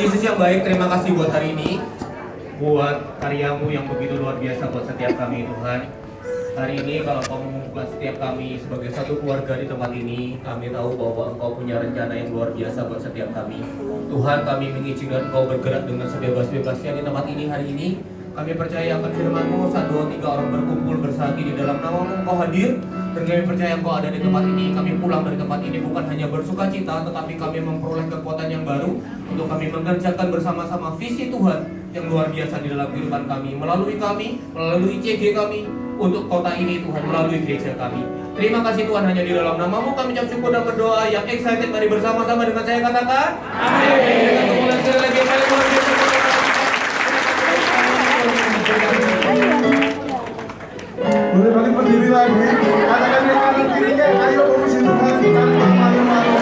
Yesus yang baik, terima kasih buat hari ini, buat karyamu yang begitu luar biasa buat setiap kami Tuhan. Hari ini kalau Kau mengumpulkan setiap kami sebagai satu keluarga di tempat ini, kami tahu bahwa Engkau punya rencana yang luar biasa buat setiap kami. Tuhan, kami mengizinkan Engkau bergerak dengan sebebas-bebasnya di tempat ini hari ini. Kami percaya akan firman-Mu, 1, 2, 3 orang berkumpul bersatu di dalam nama-Mu, Engkau hadir. Dan kami percaya Engkau ada di tempat ini. Kami pulang dari tempat ini bukan hanya bersuka cita, tetapi kami memperoleh kekuatan yang baru untuk kami mengerjakan bersama-sama visi Tuhan yang luar biasa di dalam kehidupan kami, melalui CG kami, untuk kota ini Tuhan, melalui gereja kami. Terima kasih Tuhan, hanya di dalam nama-Mu kami ucap syukur dan berdoa yang excited. Mari bersama-sama dengan saya katakan amin. Kita mulai sekali lagi yang paling luar biasa. Boleh balik berdiri lagi. Katakan yang kanan kirinya, ayo puji Tuhan. Tanpa malu-malu.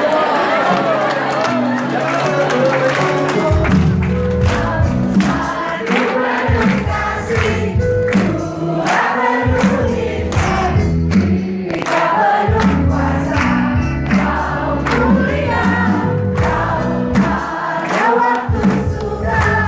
Waktu sudah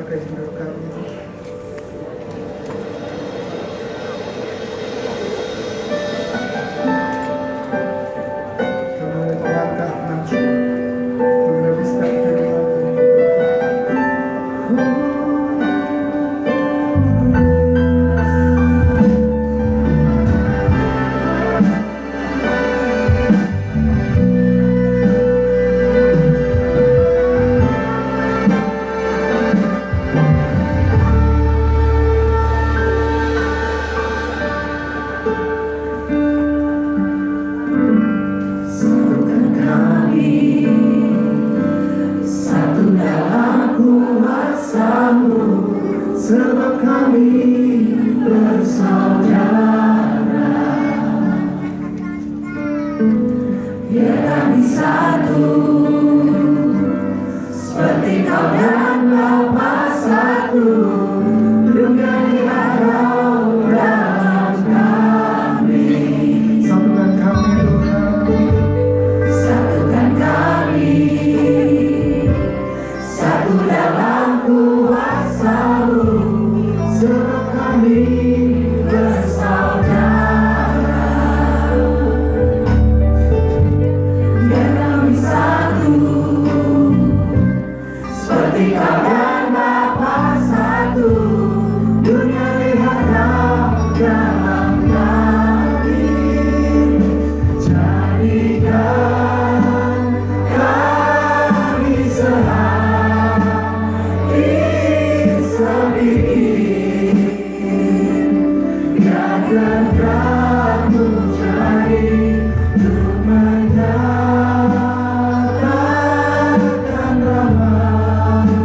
pada hidup kami. Kami melangkah maju menghabiskan firman-Mu. Satukan kami, satu dalam kuasa-Mu, sebab kami bersaudara. Biar kami satu, seperti Kau dan Bapa satu, dunia lihat Kau dalam kami. Satukan kami Tuhan, satukan kami, satu dalam kuasa-Mu, sebab kami bersaudara. Biar kami satu, seperti Kau dan Bapa satu, dunia lihat Kau dalam kami. Jadikan kami sehati sedikit, biar kehendak-Mu jadi untuk menyatakan rahmat-Mu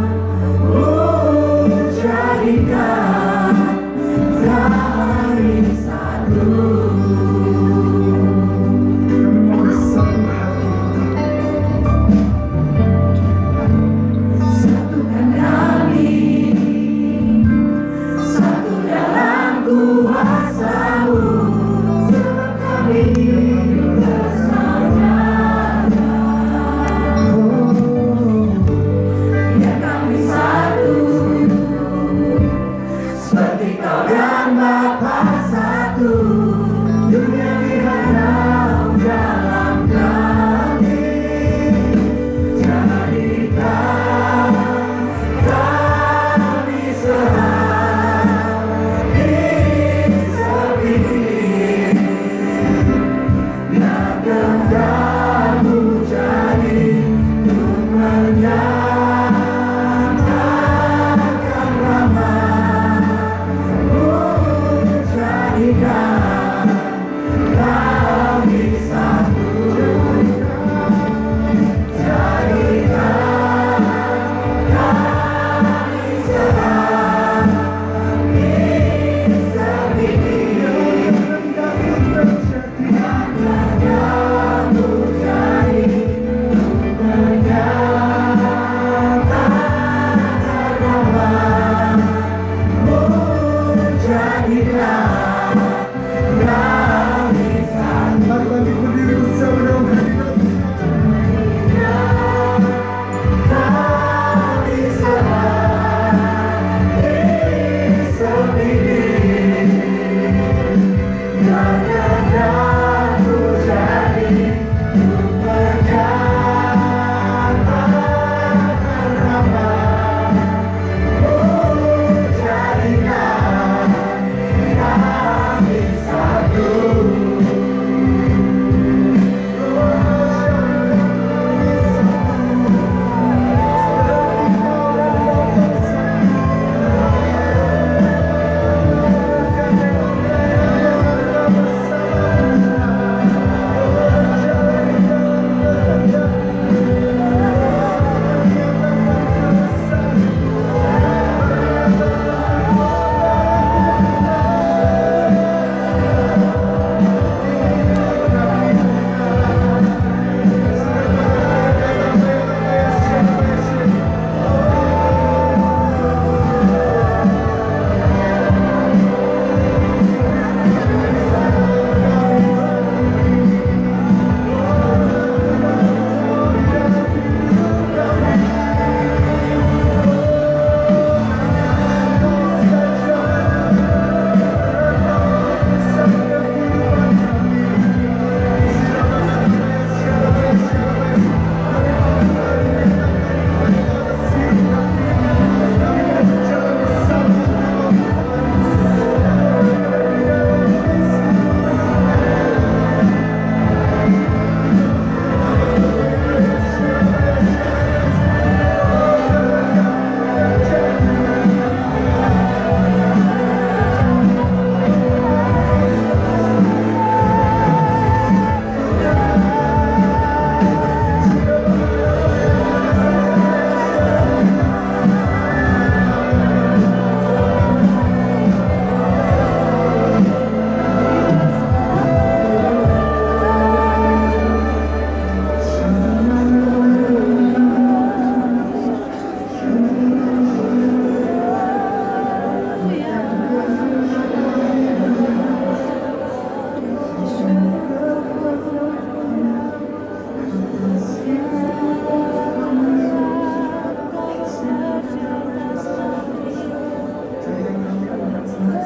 Mari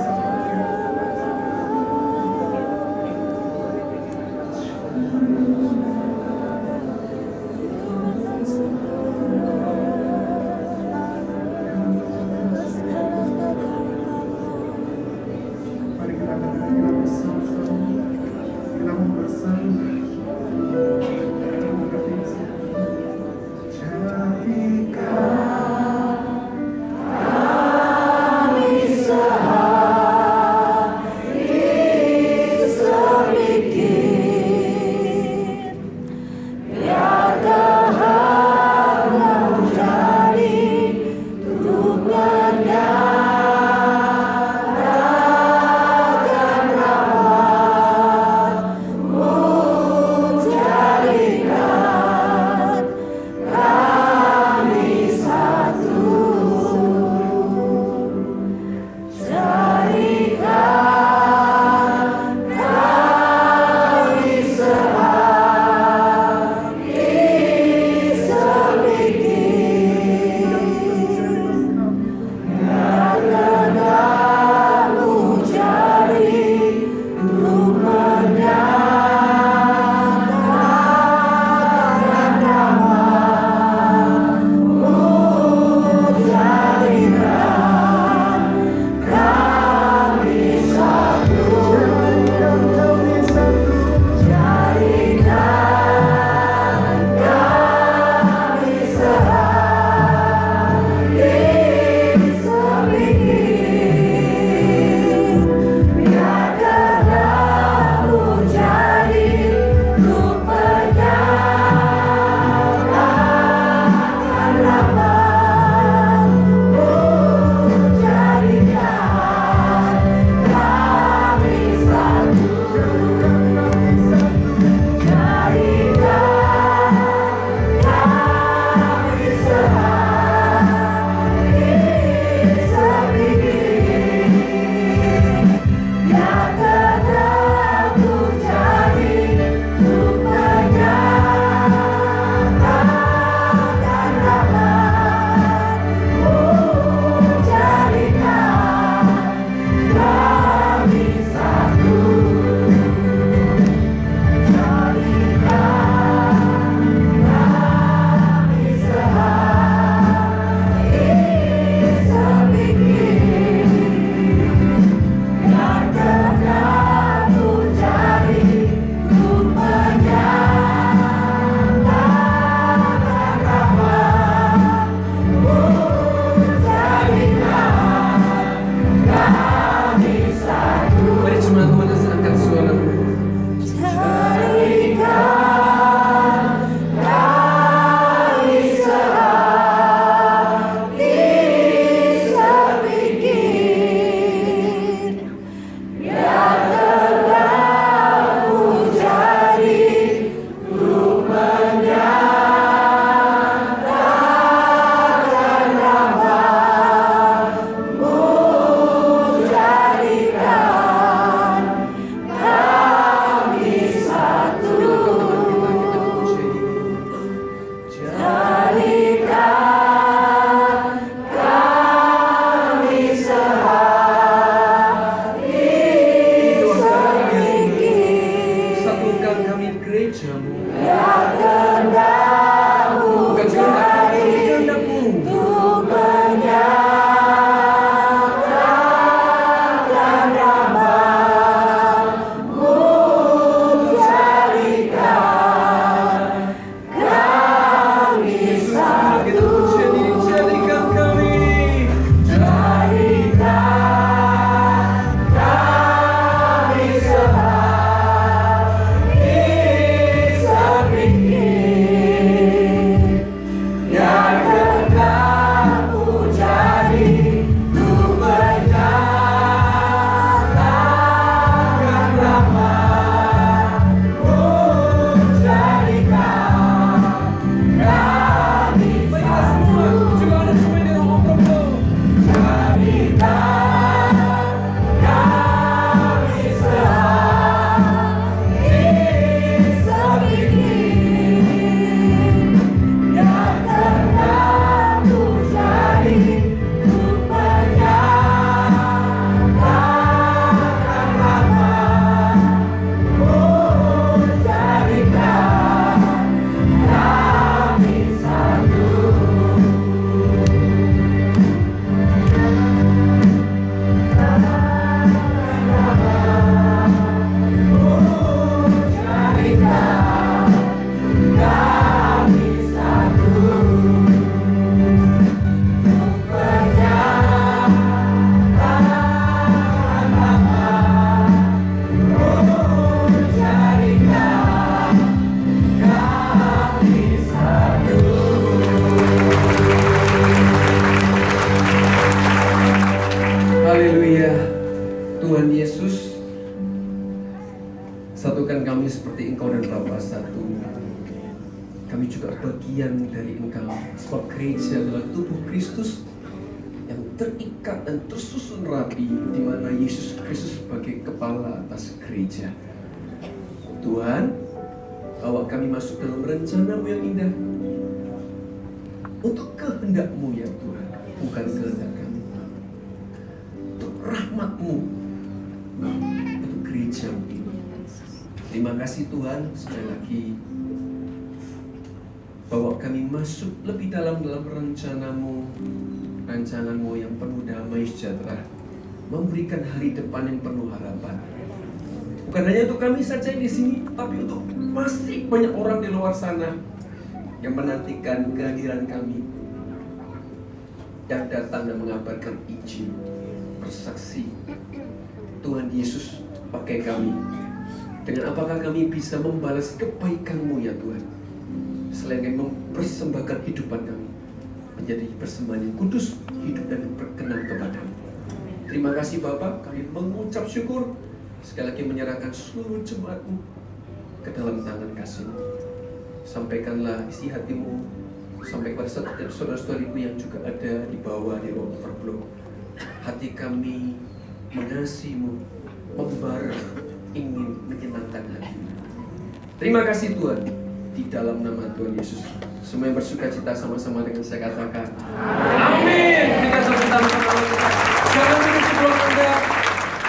kita dengar, kita bersama-sama, kita mau bersama. Jadikan kami sehati. seperti Engkau dan Bapa satu, kami juga bagian dari Engkau. Sebab gereja adalah tubuh Kristus yang terikat dan tersusun rapi, di mana Yesus Kristus sebagai kepala atas gereja. Tuhan, bawa kami masuk dalam rencana-Mu yang indah, untuk kehendak-Mu ya Tuhan, bukan kehendak kami. Untuk rahmat-Mu, untuk gereja ini. Terima kasih Tuhan, sekali lagi bawa kami masuk lebih dalam rencana-Mu, rancangan-Mu yang penuh damai sejahtera, memberikan hari depan yang penuh harapan. Bukan hanya untuk kami saja di sini, tapi untuk masih banyak orang di luar sana yang menantikan kehadiran kami, yang datang dan mengabarkan Injil, bersaksi Tuhan Yesus pakai kami. Dengan apakah kami bisa membalas kebaikan-Mu ya Tuhan, selain mempersembahkan kehidupan kami menjadi persembahan yang kudus, hidup dan berkenan kepada-Mu. Terima kasih Bapa, kami mengucap syukur, sekali lagi menyerahkan seluruh jemaat-Mu ke dalam tangan kasih-Mu. Sampaikanlah isi hati-Mu sampai kepada setiap saudara-saudariku yang juga ada di bawah di ruang overflow. Hati kami mengasihi-Mu, membara, ingin menyenangkan hati-Mu. Terima kasih Tuhan, di dalam nama Tuhan Yesus. Semua yang bersuka cita sama-sama dengan saya katakan amin. Kita sama-sama kita. Jangan lupa sebelum Anda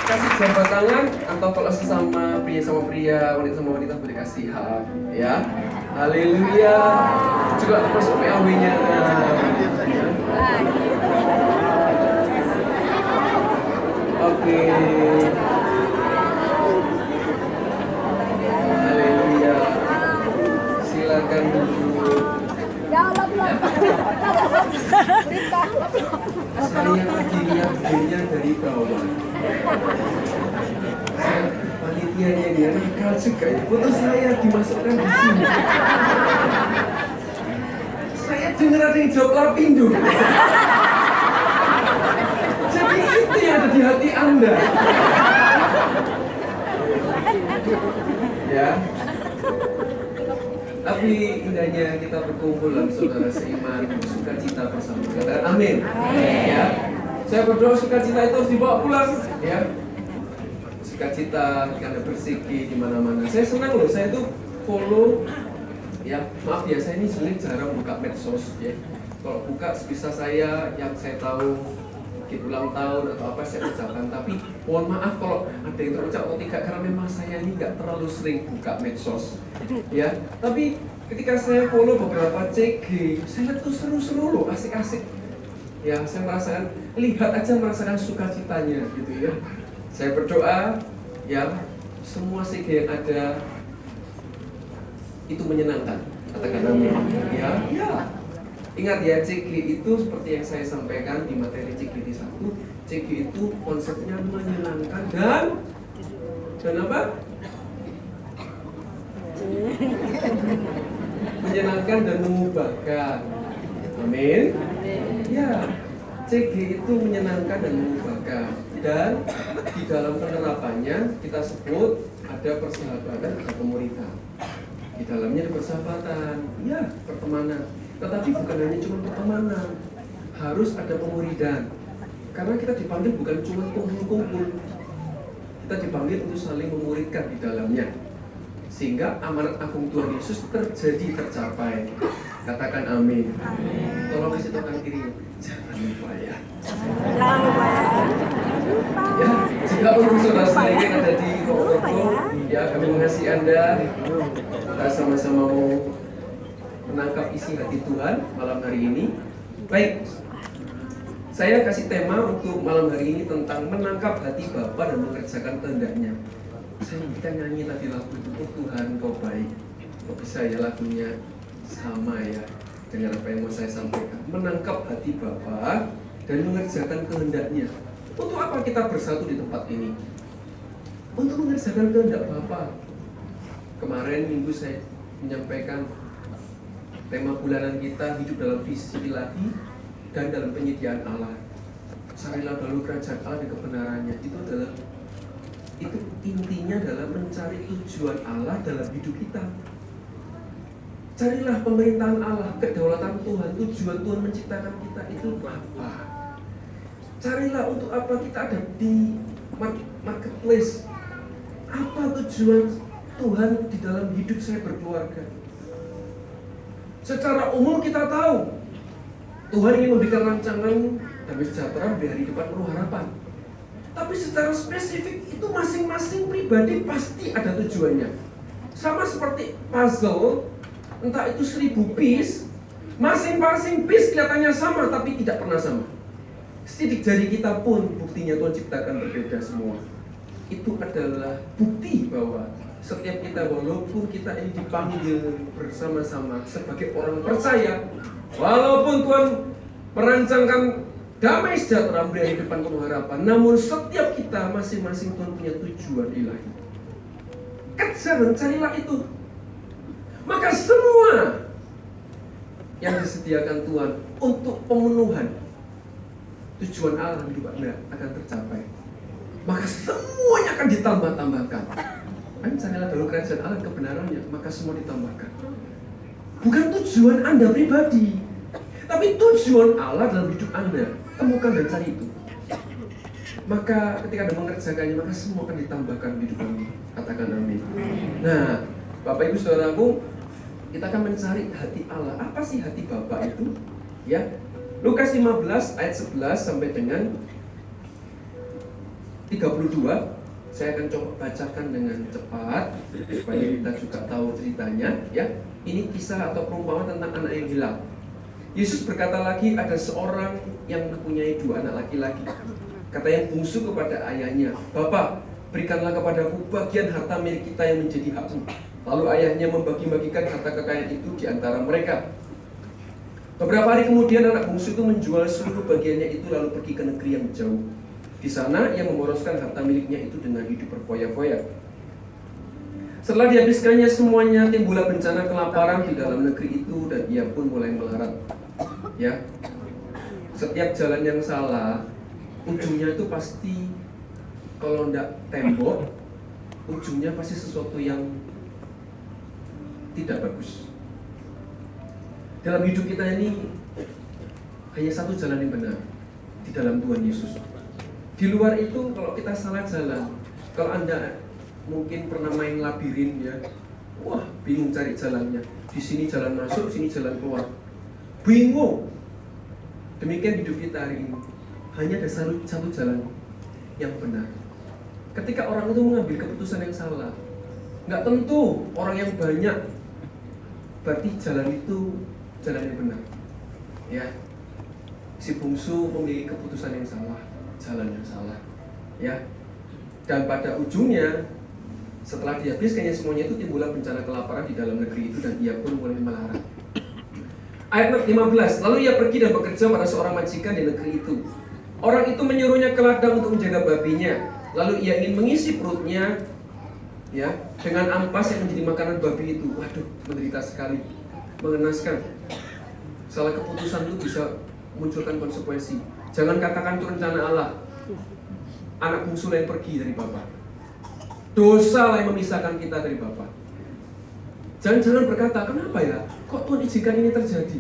kasih jabat tangan, atau kalau sesama pria sama pria, wanita sama wanita boleh kasih hak, ya. Haleluya. Juga masuk PAW-nya. Oke. Haleluya. Silakan duduk. Saya berdirinya dari bawah. Panitianya dia nakal juga ya. Foto saya dimasukkan di sini. Saya dengar ada yang jawab Lapindo. Jadi itu yang ada di hati Anda. Ya. Tapi indahnya kita berkumpul dalam saudara seiman, sukacita bersama. Katakan amin. Ya. Saya berdoa sukacita itu harus dibawa pulang, ya. Sukacita karena bersiki di mana-mana. Saya senang loh, saya tuh follow, ya. Maaf ya, saya ini sebenarnya jarang buka medsos, ya. Kalau buka sebisa saya yang saya tahu mungkin ulang tahun atau apa saya ucapkan. Tapi mohon maaf kalau ada yang terucap atau tidak, karena memang saya ini nggak terlalu sering buka medsos, ya. Tapi ketika saya follow beberapa CG, saya lihat tuh seru-seru loh, asik-asik. Ya, saya merasakan, lihat aja merasakan sukacitanya gitu ya. Saya berdoa ya, semua CG yang ada itu menyenangkan. Katakan amin. Ya, ya. Ingat ya, CG itu seperti yang saya sampaikan di materi CGD 1, CG itu konsepnya menyenangkan dan apa? Menyenangkan dan mengubahkan. Amin. Ya, CG itu menyenangkan dan mengubahkan. Dan di dalam penerapannya kita sebut ada persahabatan, ada komunitas. Di dalamnya ada persahabatan, ya, pertemanan. Tetapi bukan hanya cuma pertemanan, harus ada pemuridan. Karena kita dipanggil bukan cuma kumpul-kumpul, kita dipanggil untuk saling memuridkan di dalamnya, sehingga amanat agung Tuhan Yesus tercapai. Katakan amin. Tolong kasih tahu kanan kiri, jangan lupa ya. Jangan lupa ya. Ya, jika untuk saudara-saudara yang ada di toko, ya kami mengasihi Anda. Kita sama-sama mau menangkap isi hati Tuhan malam hari ini. Baik, saya kasih tema untuk malam hari ini tentang menangkap hati Bapa dan mengerjakan kehendak-Nya. Kita nyanyi tadi lagu itu, oh Tuhan Kau baik. Kok bisa ya lagunya sama ya dengan apa yang mau saya sampaikan. Menangkap hati Bapa dan mengerjakan kehendak-Nya. Untuk apa kita bersatu di tempat ini? Untuk mengerjakan kehendak Bapa. Kemarin minggu saya menyampaikan tema bulanan kita, hidup dalam visi ilahi dan dalam penyediaan Allah. Carilah dahulu kerajaan Allah dan kebenarannya. Itu adalah itu intinya adalah mencari tujuan Allah dalam hidup kita. Carilah pemerintahan Allah, kedaulatan Tuhan, tujuan Tuhan menciptakan kita itu apa? Carilah untuk apa kita ada di marketplace. Apa tujuan Tuhan di dalam hidup saya berkeluarga? Secara umum kita tahu Tuhan ingin memberikan rancangan damai sejahtera, beri hari depan penuh harapan. Tapi secara spesifik itu masing-masing pribadi pasti ada tujuannya. Sama seperti puzzle, entah itu 1000 piece, masing-masing piece kelihatannya sama tapi tidak pernah sama. Sidik jari kita pun buktinya Tuhan ciptakan berbeda semua. Itu adalah bukti bahwa setiap kita, walaupun kita ini dipanggil bersama-sama sebagai orang percaya, walaupun Tuhan merancangkan damai sejahtera, beri depan penuh harapan, namun setiap kita masing-masing Tuhan punya tujuan ilahi. Kejar dan carilah itu. Maka semua yang disediakan Tuhan untuk pemenuhan tujuan Allah hidup Anda akan tercapai. Maka semuanya akan ditambah-tambahkan. Carilah dulu kerajaan Allah, kebenarannya, maka semua ditambahkan. Bukan tujuan Anda pribadi, tapi tujuan Allah dalam hidup Anda. Temukan dan cari itu. Maka ketika Anda mengerjakannya, maka semua akan ditambahkan di hidup Anda. Katakan amin. Nah, Bapak Ibu Saudaraku, kita akan mencari hati Allah. Apa sih hati Bapa itu? Ya, Lukas 15 ayat 11 sampai dengan 32. Saya akan coba bacakan dengan cepat supaya kita juga tahu ceritanya. Ya, ini kisah atau perumpamaan tentang anak yang hilang. Yesus berkata lagi, ada seorang yang mempunyai 2 anak laki-laki. Kata yang bungsu kepada ayahnya, "Bapak, berikanlah kepadaku bagian harta milik kita yang menjadi hakku." Lalu ayahnya membagi-bagikan harta kekayaan itu di antara mereka. Beberapa hari kemudian anak bungsu itu menjual seluruh bagiannya itu lalu pergi ke negeri yang jauh. Di sana ia memboroskan harta miliknya itu dengan hidup berfoya-foya. Setelah dihabiskannya semuanya, timbullah bencana kelaparan di dalam negeri itu dan ia pun mulai melarat. Ya, setiap jalan yang salah, ujungnya itu pasti, kalau tidak tembok, ujungnya pasti sesuatu yang tidak bagus. Dalam hidup kita ini hanya satu jalan yang benar, di dalam Tuhan Yesus. Di luar itu kalau kita salah jalan, kalau Anda mungkin pernah main labirin ya, wah bingung cari jalannya. Di sini jalan masuk, sini jalan keluar, bingung. Demikian hidup kita hari ini, hanya ada satu jalan yang benar. Ketika orang itu mengambil keputusan yang salah, nggak tentu orang yang banyak, berarti jalan itu jalan yang benar. Ya, si bungsu memilih keputusan yang salah, jalan yang salah. Ya, dan pada ujungnya setelah dihabiskannya semuanya itu timbullah bencana kelaparan di dalam negeri itu dan ia pun mulai melarat. Ayat 15, lalu ia pergi dan bekerja pada seorang majikan di negeri itu. Orang itu menyuruhnya ke ladang untuk menjaga babinya. Lalu ia ingin mengisi perutnya ya dengan ampas yang menjadi makanan babi itu. Waduh, menderita sekali, mengenaskan. Salah keputusan itu bisa munculkan konsekuensi. Jangan katakan itu rencana Allah. Anak bungsu yang pergi dari Bapa. Dosa lah yang memisahkan kita dari Bapa. Jangan berkata, kenapa ya? Kok Tuhan izinkan ini terjadi?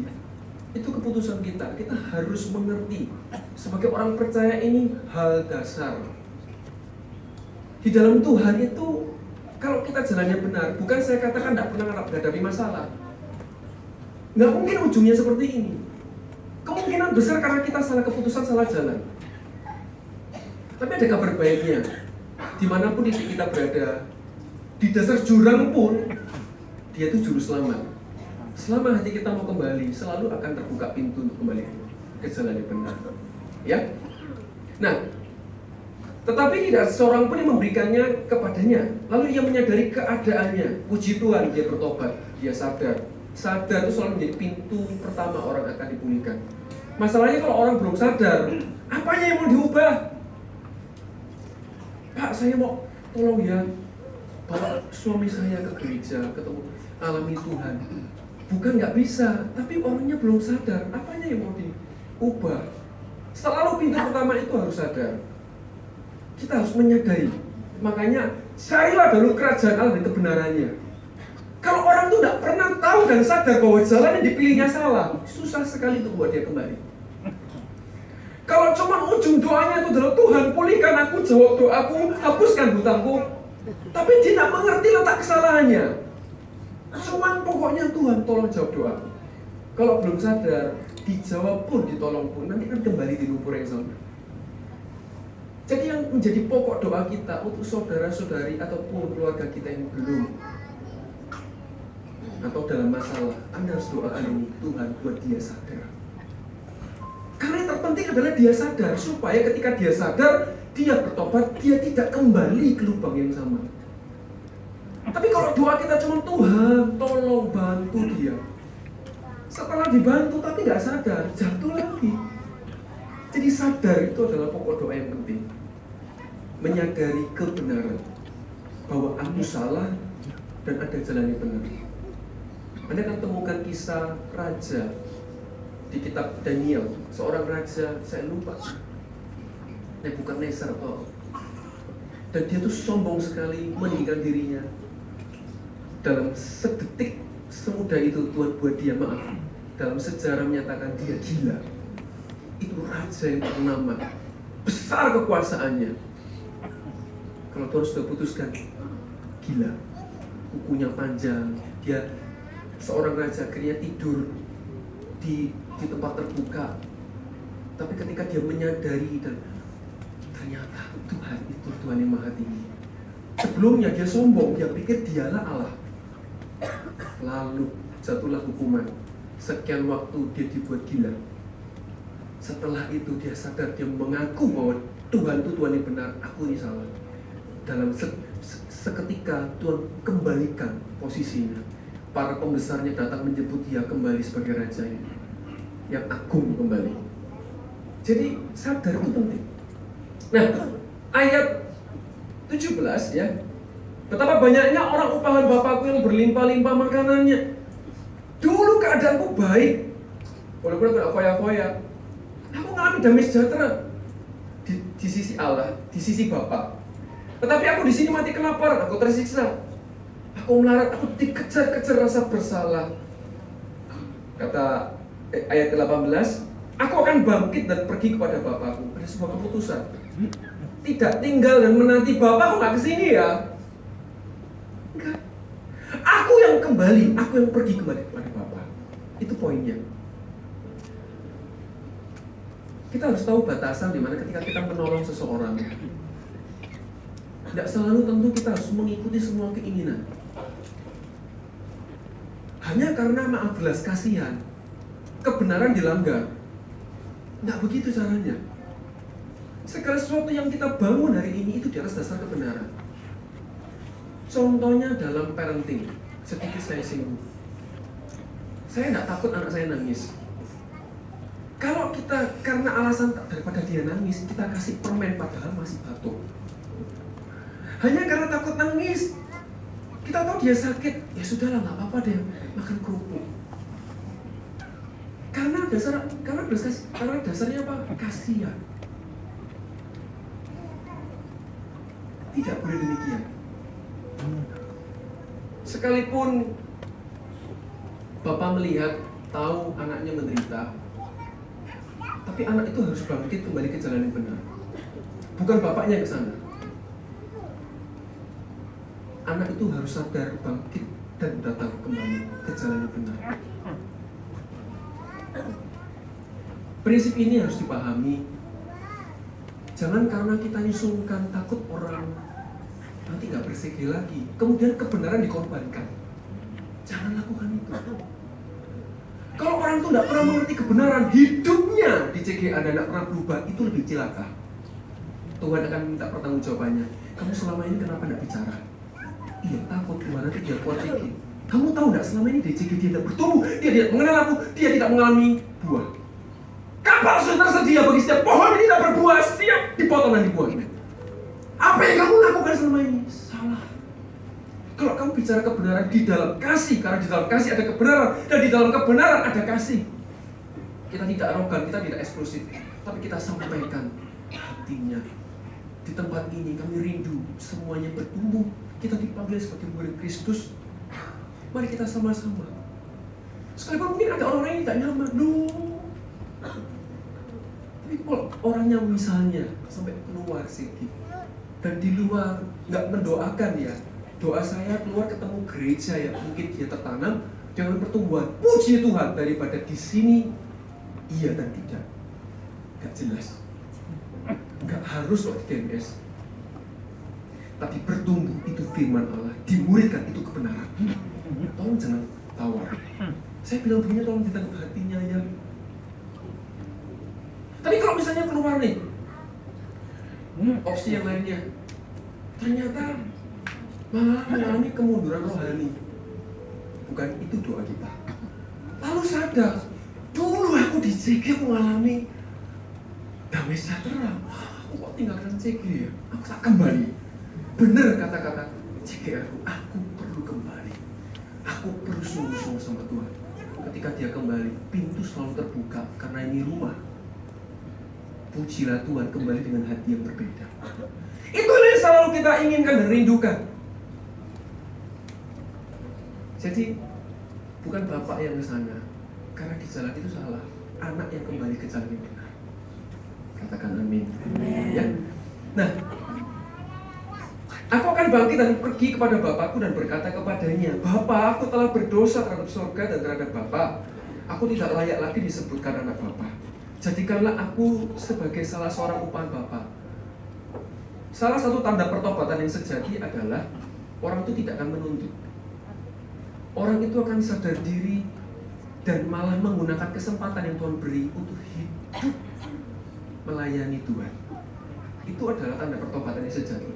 Itu keputusan kita. Kita harus mengerti. Sebagai orang percaya ini hal dasar. Di dalam Tuhan itu, kalau kita jalannya benar, bukan saya katakan tidak pernah menghadapi masalah. Nggak mungkin ujungnya seperti ini. Kemungkinan besar karena kita salah keputusan, salah jalan. Tapi ada kabar baiknya. Dimanapun kita berada, di dasar jurang pun, dia itu juru selamat. Selama hati kita mau kembali, selalu akan terbuka pintu untuk kembali ke jalan yang benar. Ya. Nah, tetapi tidak seorang pun yang memberikannya kepadanya. Lalu ia menyadari keadaannya. Puji Tuhan, dia bertobat, dia sadar. Sadar itu selalu menjadi pintu pertama orang akan dipulihkan. Masalahnya kalau orang belum sadar, apanya yang mau diubah? Pak, saya mau tolong ya, bawa suami saya ke gereja, ketemu alami Tuhan. Bukan nggak bisa, tapi orangnya belum sadar. Apanya yang mau diubah? Selalu pintu pertama itu harus sadar. Kita harus menyadari Makanya carilah dulu kerajaan Allah dan kebenarannya. Kalau orang tuh tidak pernah tahu dan sadar bahwa jalan yang dipilihnya salah, susah sekali untuk buat dia kembali. Kalau cuma ujung doanya itu adalah Tuhan pulihkan aku, jawab doaku, hapuskan hutangku, tapi dia tidak mengerti letak kesalahannya. Cuman pokoknya Tuhan tolong jawab doaku. Kalau belum sadar, dijawab pun, ditolong pun, nanti kan kembali di lumpur yang sama. Jadi yang menjadi pokok doa kita untuk saudara-saudari ataupun keluarga kita yang belum atau dalam masalah, Anda harus doakan ini, Tuhan buat dia sadar. Karena yang terpenting adalah dia sadar, supaya ketika dia sadar, dia bertobat, dia tidak kembali ke lubang yang sama. Tapi kalau doa kita cuma Tuhan, tolong bantu dia. Setelah dibantu tapi nggak sadar, jatuh lagi. Jadi sadar itu adalah pokok doa yang penting. Menyadari kebenaran bahwa aku salah dan ada jalan yang benar. Anda akan temukan kisah raja di kitab Daniel. Seorang raja, saya lupa, Nebukadnezar dan dia tuh sombong sekali, meninggikan dirinya. Dalam sedetik semudah itu Tuhan buat dia maaf. Dalam sejarah menyatakan dia gila. Itu raja yang ternama, besar kekuasaannya. Kalau Tuhan sudah putuskan, gila, kukunya panjang, dia seorang raja akhirnya tidur di tempat terbuka. Tapi ketika dia menyadari dan ternyata Tuhan itu Tuhan yang Maha Tinggi. Sebelumnya dia sombong, dia pikir dialah Allah. Lalu jatuhlah hukuman. Sekian waktu dia dibuat gila. Setelah itu dia sadar, dia mengaku bahwa Tuhan itu Tuhan yang benar, aku ini salah. Dalam seketika Tuhan kembalikan posisinya. Para pembesarnya datang menjemput dia kembali sebagai raja yang agung kembali. Jadi sadar itu penting. Nah, ayat 17 ya. Betapa banyaknya orang upahan Bapakku yang berlimpah-limpah makanannya. Dulu keadaanku baik, walaupun aku tidak foya-foya. Aku mengalami damai sejahtera di sisi Allah, di sisi Bapa. Tetapi aku di sini mati kelaparan, aku tersiksa. Aku melarat, aku dikejar-kejar rasa bersalah. Kata ayat ke-18, aku akan bangkit dan pergi kepada Bapakku. Ada sebuah keputusan. Tidak tinggal dan menanti Bapakku nggak kesini ya. Enggak. Aku yang kembali, aku yang pergi kembali kepada Bapa. Itu poinnya. Kita harus tahu batasan di mana ketika kita menolong seseorang. Tidak selalu tentu kita harus mengikuti semua keinginan. Hanya karena maaf belas kasihan, kebenaran dilanggar. Tidak begitu caranya. Segala sesuatu yang kita bangun hari ini itu di atas dasar kebenaran. Contohnya dalam parenting, sedikit saya singgung. Saya tidak takut anak saya nangis. Kalau kita karena alasan daripada dia nangis, kita kasih permen padahal masih batuk. Hanya karena takut nangis, kita tahu dia sakit, ya sudahlah nggak apa-apa deh makan kerupuk. Karena dasarnya apa? Kasihan. Tidak boleh demikian. Sekalipun Bapak melihat, tahu anaknya menderita, tapi anak itu harus bangkit kembali ke jalan yang benar. Bukan bapaknya ke sana. Anak itu harus sadar, bangkit, dan datang kembali ke jalan yang benar. Prinsip ini harus dipahami. Jangan karena kita sungkan, takut orang nanti nggak bersegel lagi, kemudian kebenaran dikorbankan. Jangan lakukan itu. Kalau orang itu nggak pernah mengerti kebenaran, hidupnya di CGA dan nggak pernah berubah, itu lebih cilaka. Tuhan akan minta pertanggungjawabannya. Kamu selama ini kenapa nggak bicara? Iya takut gimana nanti dia kuat dikit. Kamu tahu nggak selama ini DCG dia tidak bertumbuh, dia tidak mengenal aku, dia tidak mengalami buah. Kapal sudah tersedia bagi setiap pohon yang tidak berbuah, setiap dipotong dan dibuang. Apa yang kamu lakukan selama ini? Salah. Kalau kamu bicara kebenaran di dalam kasih, karena di dalam kasih ada kebenaran, dan di dalam kebenaran ada kasih. Kita tidak arogan, kita tidak eksklusif, tapi kita sampaikan hatinya. di tempat ini kami rindu semuanya bertumbuh. Kita dipanggil sebagai murid Kristus. Mari kita sama-sama. Sekalipun mungkin ada orang-orang yang tidak nyaman, tapi kalau orangnya misalnya sampai keluar sedikit dan di luar nggak mendoakan ya, doa saya keluar ketemu gereja ya, mungkin dia tertanam dengan pertumbuhan. Puji Tuhan, daripada di sini iya dan tidak, nggak jelas, nggak harus loh di DMS, tapi bertumbuh itu firman Allah, dimuridkan itu kebenaran. Tolong jangan tawar. Saya bilang begini, tolong ditangkap hatinya ya. Tapi kalau misalnya keluar nih, opsi yang lainnya, ternyata malah mengalami kemunduran rohani. Bukan itu doa kita. Lalu sadar, dulu aku di CG mengalami damai sejahtera. Aku kok tinggalkan CG ya? Aku tak kembali. Benar kata-kata CG aku perlu kembali. Aku perlu sungguh-sungguh sama Tuhan. Ketika dia kembali, pintu selalu terbuka karena ini rumah. Pujilah Tuhan, kembali dengan hati yang berbeda. Itulah yang selalu kita inginkan dan rindukan. Jadi bukan bapak yang ke sana, karena di jalan itu salah. Anak yang kembali ke jalan yang benar. Katakan amin. Ya. Nah, aku akan bangkit dan pergi kepada bapakku dan berkata kepadanya, Bapa, aku telah berdosa terhadap surga dan terhadap Bapa. Aku tidak layak lagi disebutkan anak Bapa. Jadikanlah aku sebagai salah seorang upahan Bapa. Salah satu tanda pertobatan yang sejati adalah orang itu tidak akan menuntut. Orang itu akan sadar diri dan malah menggunakan kesempatan yang Tuhan beri untuk hidup melayani Tuhan. Itu adalah tanda pertobatan yang sejati.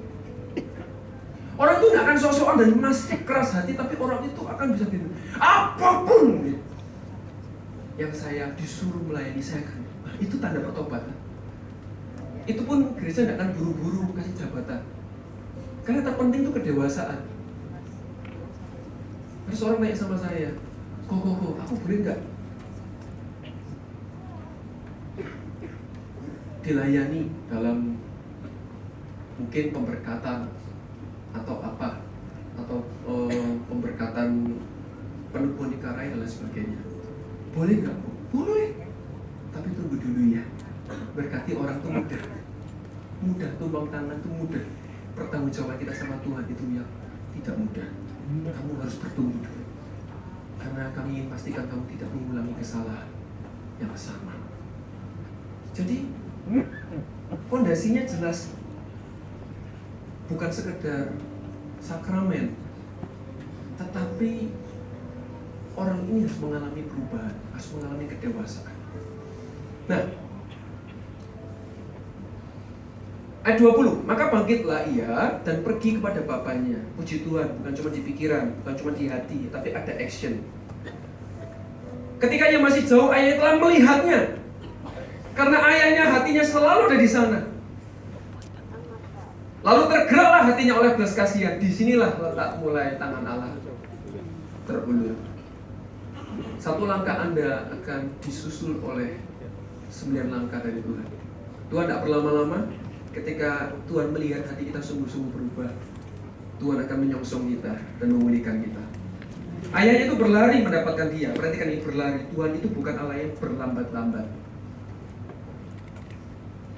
Orang itu tidak akan sok-sokan dan masih keras hati, tapi orang itu akan bisa bilang apapun yang saya disuruh melayani, saya akan. Nah, itu tanda pertobatan. Itu pun gereja tidak akan buru-buru kasih jabatan, karena terpenting itu kedewasaan. Ada seorang naik sama saya, kok, aku boleh nggak dilayani dalam mungkin pemberkatan atau apa, atau pemberkatan penubuhan dikarai dan lain sebagainya. Boleh nggak, Bu? Boleh, tapi tunggu dulu ya. Berkati orang tuh mudah, tumbang tangan tuh mudah. Pertanggungjawaban kita sama Tuhan itu yang tidak mudah. Kamu harus bertumbuh dulu, karena kami ingin pastikan kamu tidak mengulangi kesalahan yang sama. Jadi fondasinya jelas, bukan sekedar sakramen, tetapi orang ini harus mengalami perubahan, harus mengalami kedewasaan. Nah, ayat 20, maka bangkitlah ia dan pergi kepada bapaknya. Puji Tuhan, bukan cuma di pikiran, bukan cuma di hati, tapi ada action. Ketika ia masih jauh, ayah telah melihatnya. Karena ayahnya hatinya selalu ada di sana. Lalu tergeraklah hatinya oleh belas kasihan. Disinilah letak mulai tangan Allah terulur. Satu langkah Anda akan disusul oleh 9 langkah dari Tuhan. Tuhan tidak berlama-lama. Ketika Tuhan melihat hati kita sungguh-sungguh berubah, Tuhan akan menyongsong kita dan memulihkan kita. Ayahnya itu berlari mendapatkan dia. Perhatikan ini, berlari. Tuhan itu bukan Allah yang berlambat-lambat.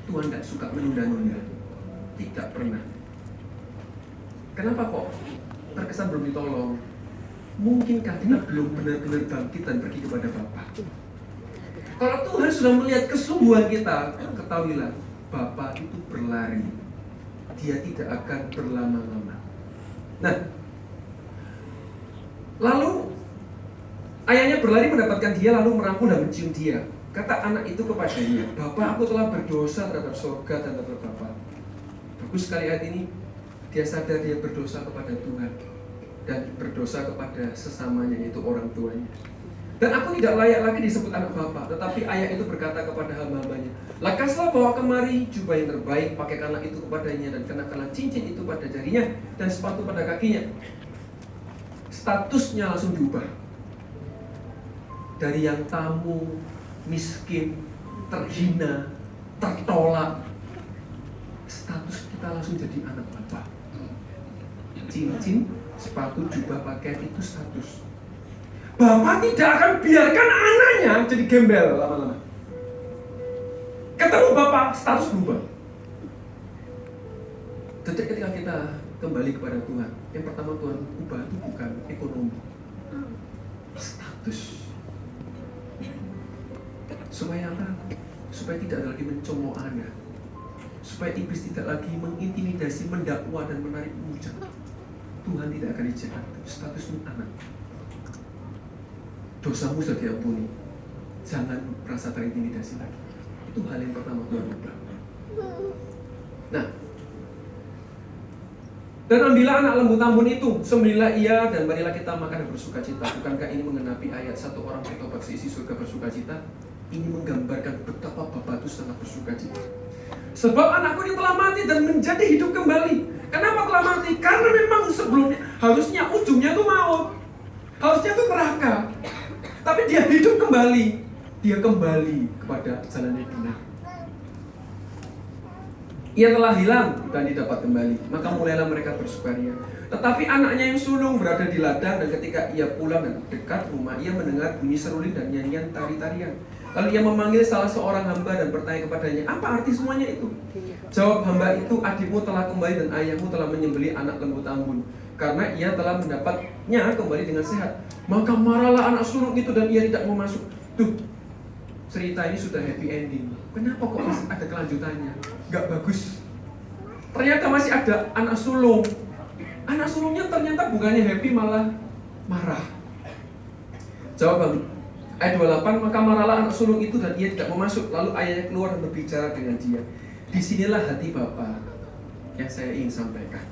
Tuhan tidak suka menunda-nunda. Tidak pernah. Kenapa kok terkesan belum ditolong? Mungkinkah kita belum benar-benar bangkit dan pergi kepada Bapa? Kalau Tuhan sudah melihat kesungguhan kita, ketahuilah, Bapa itu berlari. Dia tidak akan berlama-lama. Nah, lalu ayahnya berlari mendapatkan dia, lalu merangkul dan mencium dia. Kata anak itu kepadanya, Bapa, aku telah berdosa terhadap surga dan terhadap Bapa. Bagus sekali ayat ini. Dia sadar dia berdosa kepada Tuhan dan berdosa kepada sesamanya, yaitu orang tuanya. Dan aku tidak layak lagi disebut anak Bapa. Tetapi ayah itu berkata kepada hamba-hambanya, lekaslah bawa kemari jubah yang terbaik, pakaikanlah itu kepadanya, dan kenakanlah cincin itu pada jarinya dan sepatu pada kakinya. Statusnya langsung diubah. Dari yang tamu, miskin, terhina, tertolak, status kita langsung jadi anak Bapa. Cincin, sepatu, jubah, pakaian itu status. Bapak tidak akan biarkan anaknya jadi gembel lama-lama. Ketemu Bapak, status berubah. Jadi ketika kita kembali kepada Tuhan, yang pertama Tuhan ubah itu bukan ekonomi, status. Supaya apa? Supaya tidak ada lagi mencemooh Anda. Supaya iblis tidak lagi mengintimidasi, mendakwa dan menarik mujur. Tuhan tidak akan dijahat. Statusmu anak. Dosamu sudah diampuni. Jangan merasa terintimidasi lagi. Itu hal yang pertama Tuhan ubah. Nah, dan ambillah anak lembu tambun itu, sembelihlah ia dan marilah kita makan dan bersukacita. Bukankah ini mengenapi ayat satu orang bertobat seisi surga bersukacita? Ini menggambarkan betapa Bapa itu sangat bersukacita. Sebab anakku ini telah mati dan menjadi hidup kembali. Kenapa telah mati? Karena memang sebelumnya harusnya ujungnya itu maut, harusnya itu neraka. Tapi dia hidup kembali. Dia kembali kepada jalan yang benar. Ia telah hilang dan didapat kembali. Maka mulailah mereka bersukaria. Tetapi anaknya yang sulung berada di ladang, dan ketika ia pulang dan dekat rumah, ia mendengar bunyi seruling dan nyanyian tari-tarian. Lalu ia memanggil salah seorang hamba dan bertanya kepadanya, apa arti semuanya itu? Jawab hamba itu, adikmu telah kembali dan ayahmu telah menyembelih anak lembu tambun, karena ia telah mendapatnya kembali dengan sehat. Maka marahlah anak sulung itu dan ia tidak mau masuk. Tuh, cerita ini sudah happy ending. Kenapa kok masih ada kelanjutannya? Gak bagus. Ternyata masih ada anak sulung. Anak sulungnya ternyata bukannya happy, malah marah. Jawab ayat 28, maka marahlah anak sulung itu dan ia tidak mau masuk. Lalu ayahnya keluar dan berbicara dengan dia. Disinilah hati Bapa yang saya ingin sampaikan.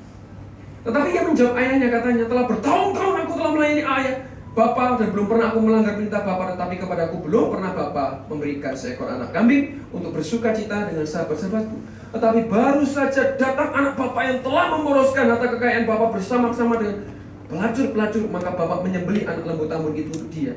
Tetapi ia menjawab ayahnya, katanya, telah bertahun-tahun aku telah melayani ayah Bapa dan belum pernah aku melanggar perintah Bapa, tetapi kepadaku belum pernah Bapa memberikan seekor anak kambing untuk bersukacita dengan sahabat-sahabatku. Tetapi baru saja datang anak Bapa yang telah memboroskan harta kekayaan Bapa bersama-sama dengan pelacur-pelacur, maka Bapa menyembelih anak lembu tambun itu untuk dia.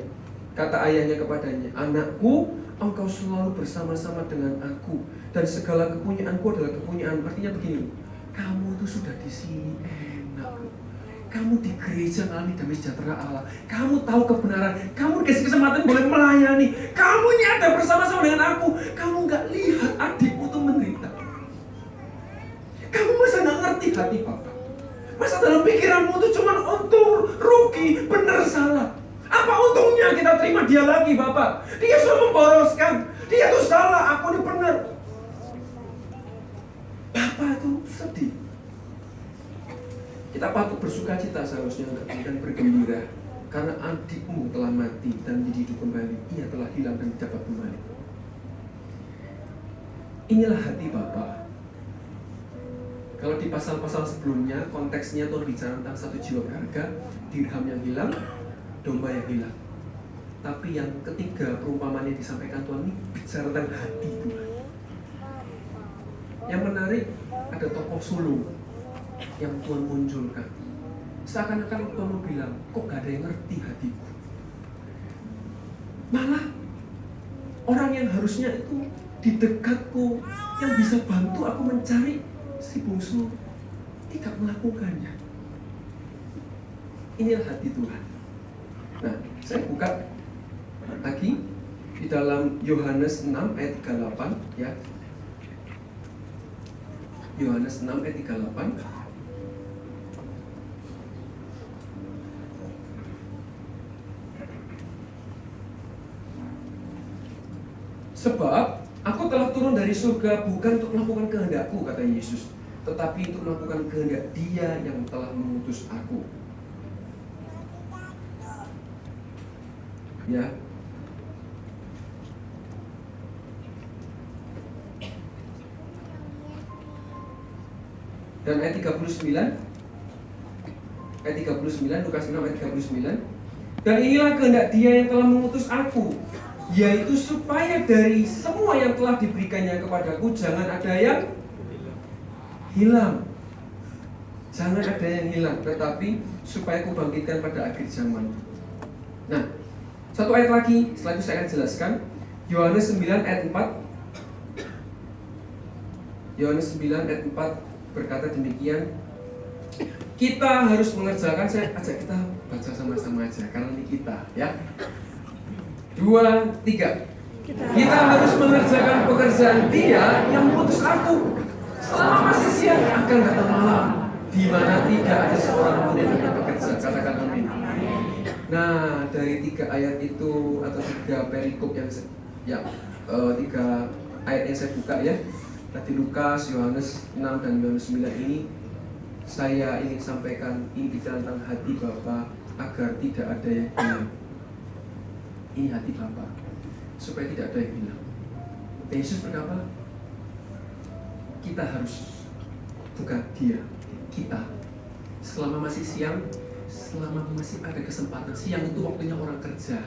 Kata ayahnya kepadanya, anakku, engkau selalu bersama-sama dengan aku dan segala kepunyaanku adalah kepunyaan. Artinya begini, kamu itu sudah di sini enak. Kamu di gereja mengalami damai sejahtera Allah. Kamu tahu kebenaran. Kamu dikasih kesempatan boleh melayani. Kamu ini ada bersama-sama dengan aku. Kamu nggak lihat adikmu itu menderita. Kamu masa nggak ngerti hati Papa? Masa dalam pikiranmu itu cuma untung, rugi, benar salah. Apa untungnya kita terima dia lagi, Bapak? Dia sudah memboroskan. Dia tuh salah, aku ini benar. Bapak tuh sedih. Kita patut bersukacita seharusnya dan bergembira karena adikmu telah mati dan hidup kembali. Ia telah hilang dan dapat kembali. Inilah hati Bapa. Kalau di pasal-pasal sebelumnya konteksnya Tuhan bicara tentang satu jiwa berharga, dirham yang hilang, domba yang hilang. Tapi yang ketiga perumpamaan yang disampaikan Tuhan ini bicara tentang hati Tuhan. Yang menarik, ada tokoh sulung yang Tuhan munculkan. Seakan-akan Tuhan mau bilang, kok gak ada yang ngerti hatiku. Malah orang yang harusnya itu di dekatku, yang bisa bantu aku mencari si bungsu, tidak melakukannya. Inilah hati Tuhan. Nah, saya buka lagi di dalam Yohanes 6 ayat 38 ya. Yohanes 6 ayat 38. Sebab aku telah turun dari surga bukan untuk melakukan kehendakku, kata Yesus, tetapi untuk melakukan kehendak Dia yang telah mengutus aku. Ya. Dan ayat 39, Lukas 6 ayat 39. Dan inilah kehendak Dia yang telah mengutus aku, yaitu supaya dari semua yang telah diberikannya kepadaku jangan ada yang hilang. Jangan ada yang hilang, tetapi supaya aku bangkitkan pada akhir zaman. Nah, satu ayat lagi, setelah itu saya akan jelaskan. Yohanes 9 ayat 4. Yohanes 9 ayat 4 berkata demikian, kita harus mengerjakan, saya ajak kita baca sama-sama aja, karena ini kita, ya. 2, 3. Kita harus mengerjakan pekerjaan Dia yang mengutus aku. Selama masih siang akan datang malam, di mana tidak ada seorang pun yang dapat bekerja. Katakan amin. Nah, dari 3 ayat itu atau 3 perikop yang 3 ayat yang saya buka ya, tadi Lukas, Yohanes 6 dan Yohanes 9 ini, saya ingin sampaikan ini bicara tentang hati Bapa agar tidak ada yang hilang. Ini hati Bapa supaya tidak ada yang hilang. Yesus berkata, kita harus, bukan Dia, kita selama masih siang, selama masih ada kesempatan. Siang itu waktunya orang kerja,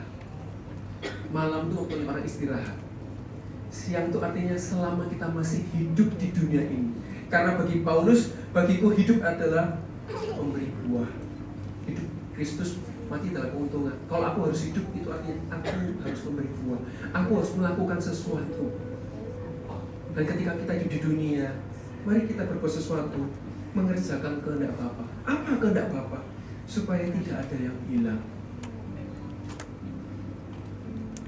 malam itu waktunya orang istirahat. Siang itu artinya selama kita masih hidup di dunia ini. Karena bagi Paulus, bagiku hidup adalah memberi buah. Hidup Kristus, mati adalah keuntungan. Kalau aku harus hidup, itu artinya aku harus memberi buah. Aku harus melakukan sesuatu. Dan ketika kita hidup di dunia, mari kita berbuat sesuatu, mengerjakan kehendak Bapa. Apa kehendak Bapa? Supaya tidak ada yang hilang.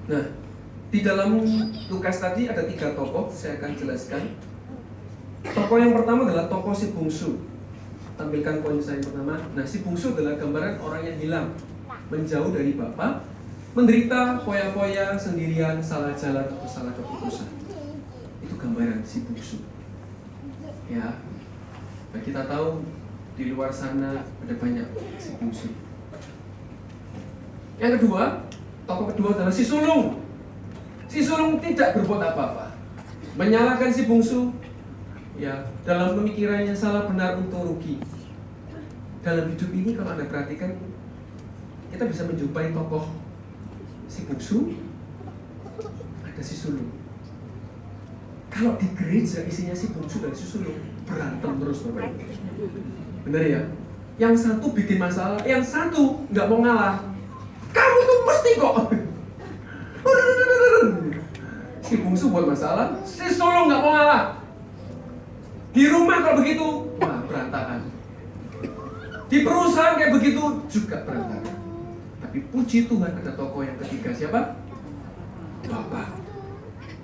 Nah, di dalam Lukas tadi ada 3 tokoh, saya akan jelaskan. Tokoh yang pertama adalah tokoh si bungsu. Tampilkan poin saya yang pertama. Nah, si bungsu adalah gambaran orang yang hilang, menjauh dari Bapa, menderita foya-foya sendirian, salah jalan atau salah keputusan. Itu gambaran si bungsu. Ya, nah, kita tahu di luar sana ada banyak si bungsu. Yang kedua, tokoh kedua adalah si sulung. Si sulung tidak berbuat apa-apa, menyalahkan si bungsu. Ya, dalam pemikirannya salah benar untuk rugi. Dalam hidup ini kalau Anda perhatikan, kita bisa menjumpai tokoh si bungsu, ada si sulung. Kalau di gereja isinya si bungsu dan si sulung berantem terus, Bapak Ibu. Benar ya? Yang satu bikin masalah, yang satu nggak mau ngalah. Kamu tuh mesti kok. Si bungsu buat masalah, si sulung nggak mau ngalah. Di rumah kalau begitu, wah berantakan. Di perusahaan kayak begitu juga berantakan. Tapi puji Tuhan ada tokoh yang ketiga, siapa? Bapa.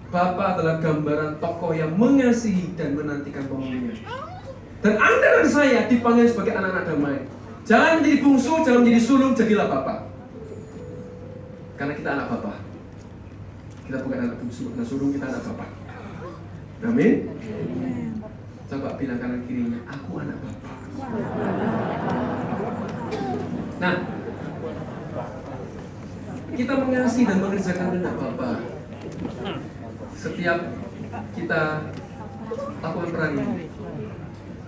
Bapa adalah gambaran tokoh yang mengasihi dan menantikan penghulunya. Dan Anda dan saya dipanggil sebagai anak-anak damai. Jangan menjadi bungsu, jangan menjadi sulung, jadilah Bapa. Karena kita anak Bapa. Kita bukan anak bungsu, anak sulung, kita anak Bapa. Amin. Coba bilang kanan kirinya, aku anak Bapa. Nah, kita mengasihi dan mengerjakan kehendak Bapa. Setiap kita lakukan peran ini,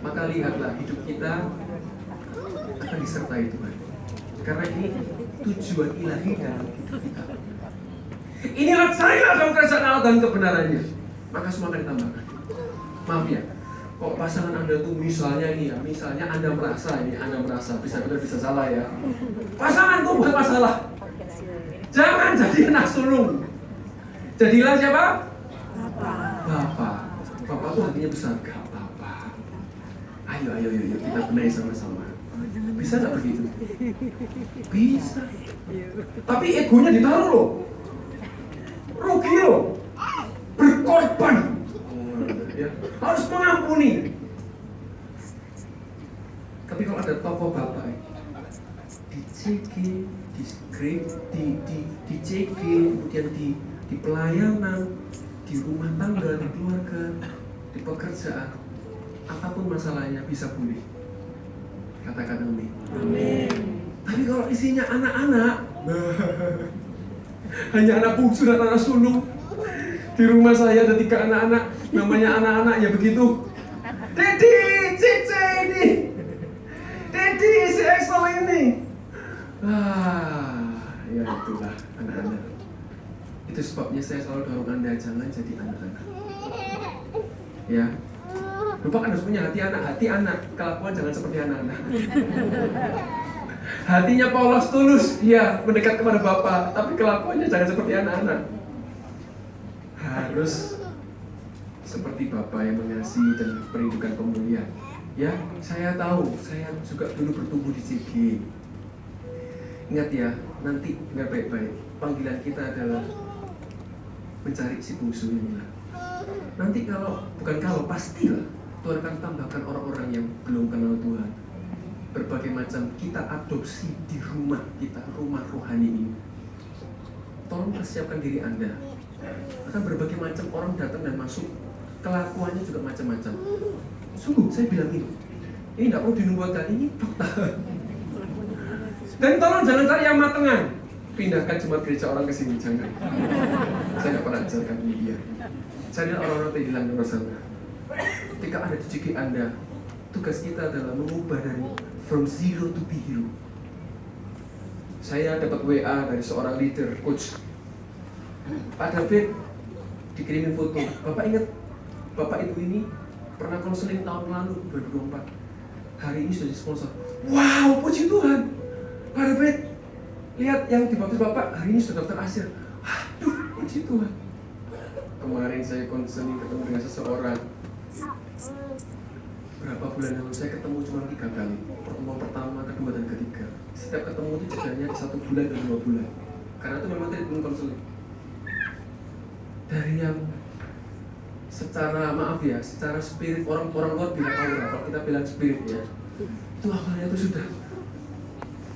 maka lihatlah hidup kita akan disertai Tuhan. Karena ini tujuan ilahi dalam hidup kita. Inilah carilah dalam kerajaan Allah dan kebenarannya, maka semua akan ditambahkan. Maaf ya, kok pasangan Anda tuh misalnya ini ya, misalnya Anda merasa bisa benar bisa salah ya. Pasangan tuh bukan masalah. Jangan jadi anak sulung. Jadilah siapa? Bapa. Bapa tuh artinya besar. Gak apa-apa. Ayo kita benahi sama-sama. Bisa nggak begitu? Bisa. Tapi egonya ditaruh loh. Rugi loh. Berkorban. Ya, harus mengampuni. Tapi kalau ada tokoh Bapak di CG, di CG, kemudian di pelayanan, di rumah tangga, di keluarga, di pekerjaan, apapun masalahnya bisa pulih. Katakan amin. Amin. Tapi kalau isinya anak-anak, hanya anak bungsu dan anak sulung. Di rumah saya ada 3 anak-anak, namanya anak-anak ya begitu. Dedi, Cice ini, Dedi si Exo ini. Ya itulah anak-anak. Itu sebabnya saya selalu dorong Anda jangan jadi anak-anak. Ya, Bapak kan harus punya hati anak, kelakuan jangan seperti anak-anak. Hatinya Paulus tulus, ya mendekat kepada Bapa, tapi kelakuannya jangan seperti anak-anak. Harus seperti Bapa yang mengasihi dan merindukan pemulihan. Ya, saya tahu, saya juga dulu bertumbuh di CG. Ingat ya, nanti dengar baik-baik. Panggilan kita adalah mencari si bungsu ini. Nanti pastilah Tuhan akan tambahkan orang-orang yang belum kenal Tuhan. Berbagai macam kita adopsi di rumah kita, rumah rohani ini. Tolong persiapkan diri Anda. Akan berbagai macam orang datang dan masuk. Kelakuannya juga macam-macam. Sungguh, saya bilang ini tidak perlu dinubuatkan, ini fakta. Dan tolong jangan cari yang matengan. Pindahkan jemaat gereja orang ke sini, jangan. Saya tidak pernah ajarkan ini dia. Cari orang-orang yang hilang di luar sana. Ketika ada di CG Anda, tugas kita adalah mengubah dari from zero to be hero. Saya dapat WA dari seorang leader, coach. Pak David, dikirimin foto. Bapak ingat, Bapak Ibu ini pernah konseling tahun lalu 2024. Hari ini sudah disponsor. Wow, puji Tuhan. Pak David, lihat yang dibaptis Bapak hari ini sudah daftar Asia. Aduh, puji Tuhan. Kemarin saya konseling ketemu dengan seseorang. Berapa bulan lalu saya ketemu cuma 3 kali. Pertemuan pertama, kedua, dan ketiga. Setiap ketemu itu jedanya 1 bulan dan 2 bulan. Karena itu memang treatment konseling. Dari yang secara secara spirit orang-orang luar bilang aura, kalau kita bilang spirit ya, itu awalnya itu sudah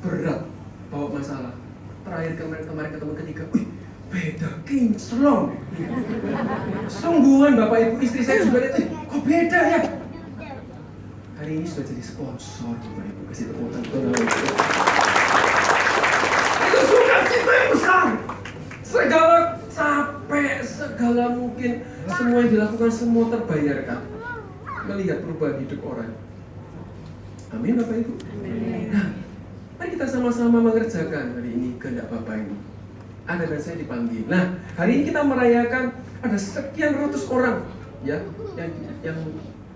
berat bawa masalah. Terakhir kemarin ketemu ketiga, wih beda kinclong. Sungguhan Bapak Ibu, istri saya juga lihat, kok beda ya. Hari ini sudah jadi sponsor Bapak Ibu, kasih tepuk tangan. Itu sukacita yang besar. Segala capek, segala mungkin semua yang dilakukan semua terbayarkan. Melihat perubahan hidup orang. Amin Bapak Ibu. Nah, mari kita sama-sama mengerjakan hari ini kehendak Bapak ini. Anda dan saya dipanggil. Nah, hari ini kita merayakan ada sekian ratus orang ya yang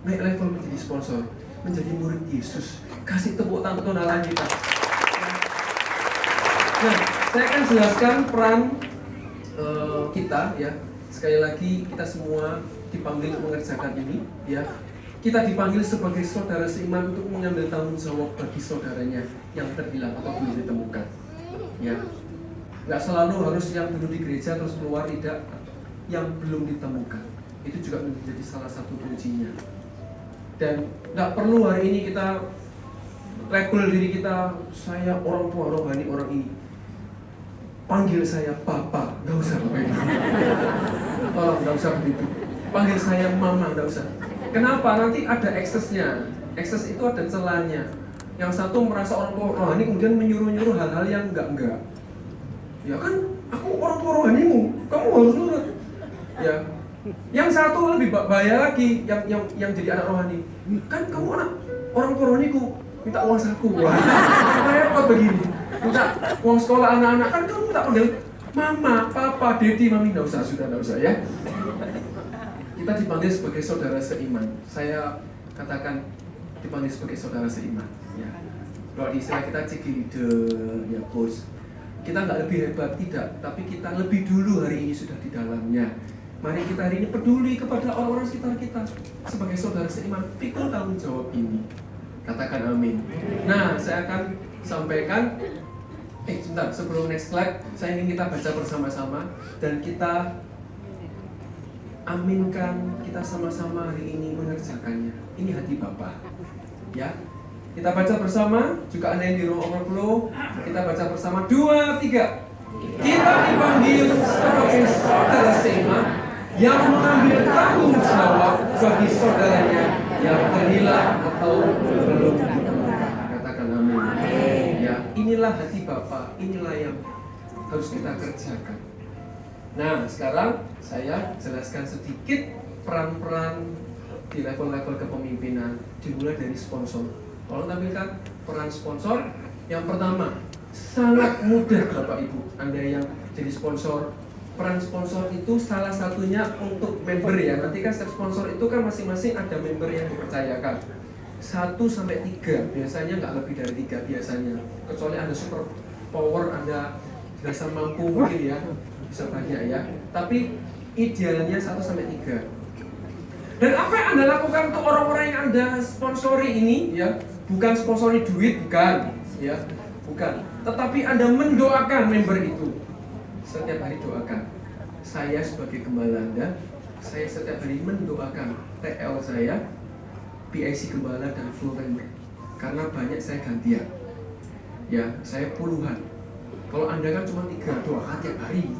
naik level menjadi sponsor, menjadi murid Yesus. Kasih tepuk tangan Allah kita. Nah, saya akan jelaskan peran kita ya. Sekali lagi kita semua dipanggil untuk mengerjakan ini ya. Kita dipanggil sebagai saudara seiman untuk mengambil tanggung jawab bagi saudaranya yang terhilang atau belum ditemukan. Ya. Nggak selalu harus yang dulu di gereja terus keluar, tidak. Yang belum ditemukan. Itu juga menjadi salah satu kuncinya. Dan nggak perlu hari ini kita label diri kita, saya orang tua rohani orang ini. Panggil saya Papa, nggak usah Bapak Ibu. Tolong nggak usah begitu. Panggil saya Mama, nggak usah. Kenapa? Nanti ada eksesnya. Ekses itu ada celahnya. Yang satu merasa orang tua rohani kemudian menyuruh-nyuruh hal-hal yang enggak. Ya kan, aku orang tua rohanimu, kamu harus nurut. Ya. Yang satu lebih bahaya lagi, yang jadi anak rohani. Kan kamu anak orang tua rohaniku, minta uang saku. Wah, repot begini. Minta uang sekolah anak-anak, kan kamu tak panggil Mama, Papa, Dedi, Mami, nggak usah ya. Kita dipanggil sebagai saudara seiman. Saya katakan dipanggil sebagai saudara seiman. Ya. Kalau di istilah kita leader, ya bos. Kita nggak lebih hebat, tidak, tapi kita lebih dulu hari ini sudah di dalamnya. Mari kita hari ini peduli kepada orang-orang sekitar kita. Sebagai saudara seiman, pikul tanggung jawab ini. Katakan amin. Nah, saya akan sampaikan sebentar, sebelum next slide, saya ingin kita baca bersama-sama dan kita aminkan, kita sama-sama hari ini mengerjakannya. Ini hati Bapa. Ya. Kita baca bersama, juga ada yang di ruang overflow. Kita baca bersama, 2, 3. Kita dipanggil sebagai saudara seiman yang mengambil tanggung jawab bagi saudaranya yang terhilang atau belum ditemukan. Katakan amin. Ya, inilah hati Bapa, inilah yang harus kita kerjakan. Nah, sekarang saya jelaskan sedikit peran-peran di level-level kepemimpinan, dimulai dari sponsor. Tolong tampilkan peran sponsor. Yang pertama, sangat mudah Bapak Ibu, Anda yang jadi sponsor. Peran sponsor itu salah satunya untuk member ya. Nanti kan setiap sponsor itu kan masing-masing ada member yang dipercayakan 1-3, biasanya nggak lebih dari 3 biasanya. Kecuali Anda super power, Anda dirasa mampu mungkin ya, bisa banyak ya. Tapi idealnya 1-3. Dan apa yang Anda lakukan untuk orang-orang yang Anda sponsori ini, ya, bukan sponsori duit, bukan, ya, bukan. Tetapi Anda mendoakan member itu. Setiap hari doakan. Saya sebagai gembala Anda, saya setiap hari mendoakan TL saya, PIC gembala dan full member. Karena banyak saya gantian. Ya, saya puluhan. Kalau Anda kan cuma 3, doakan tiap hari.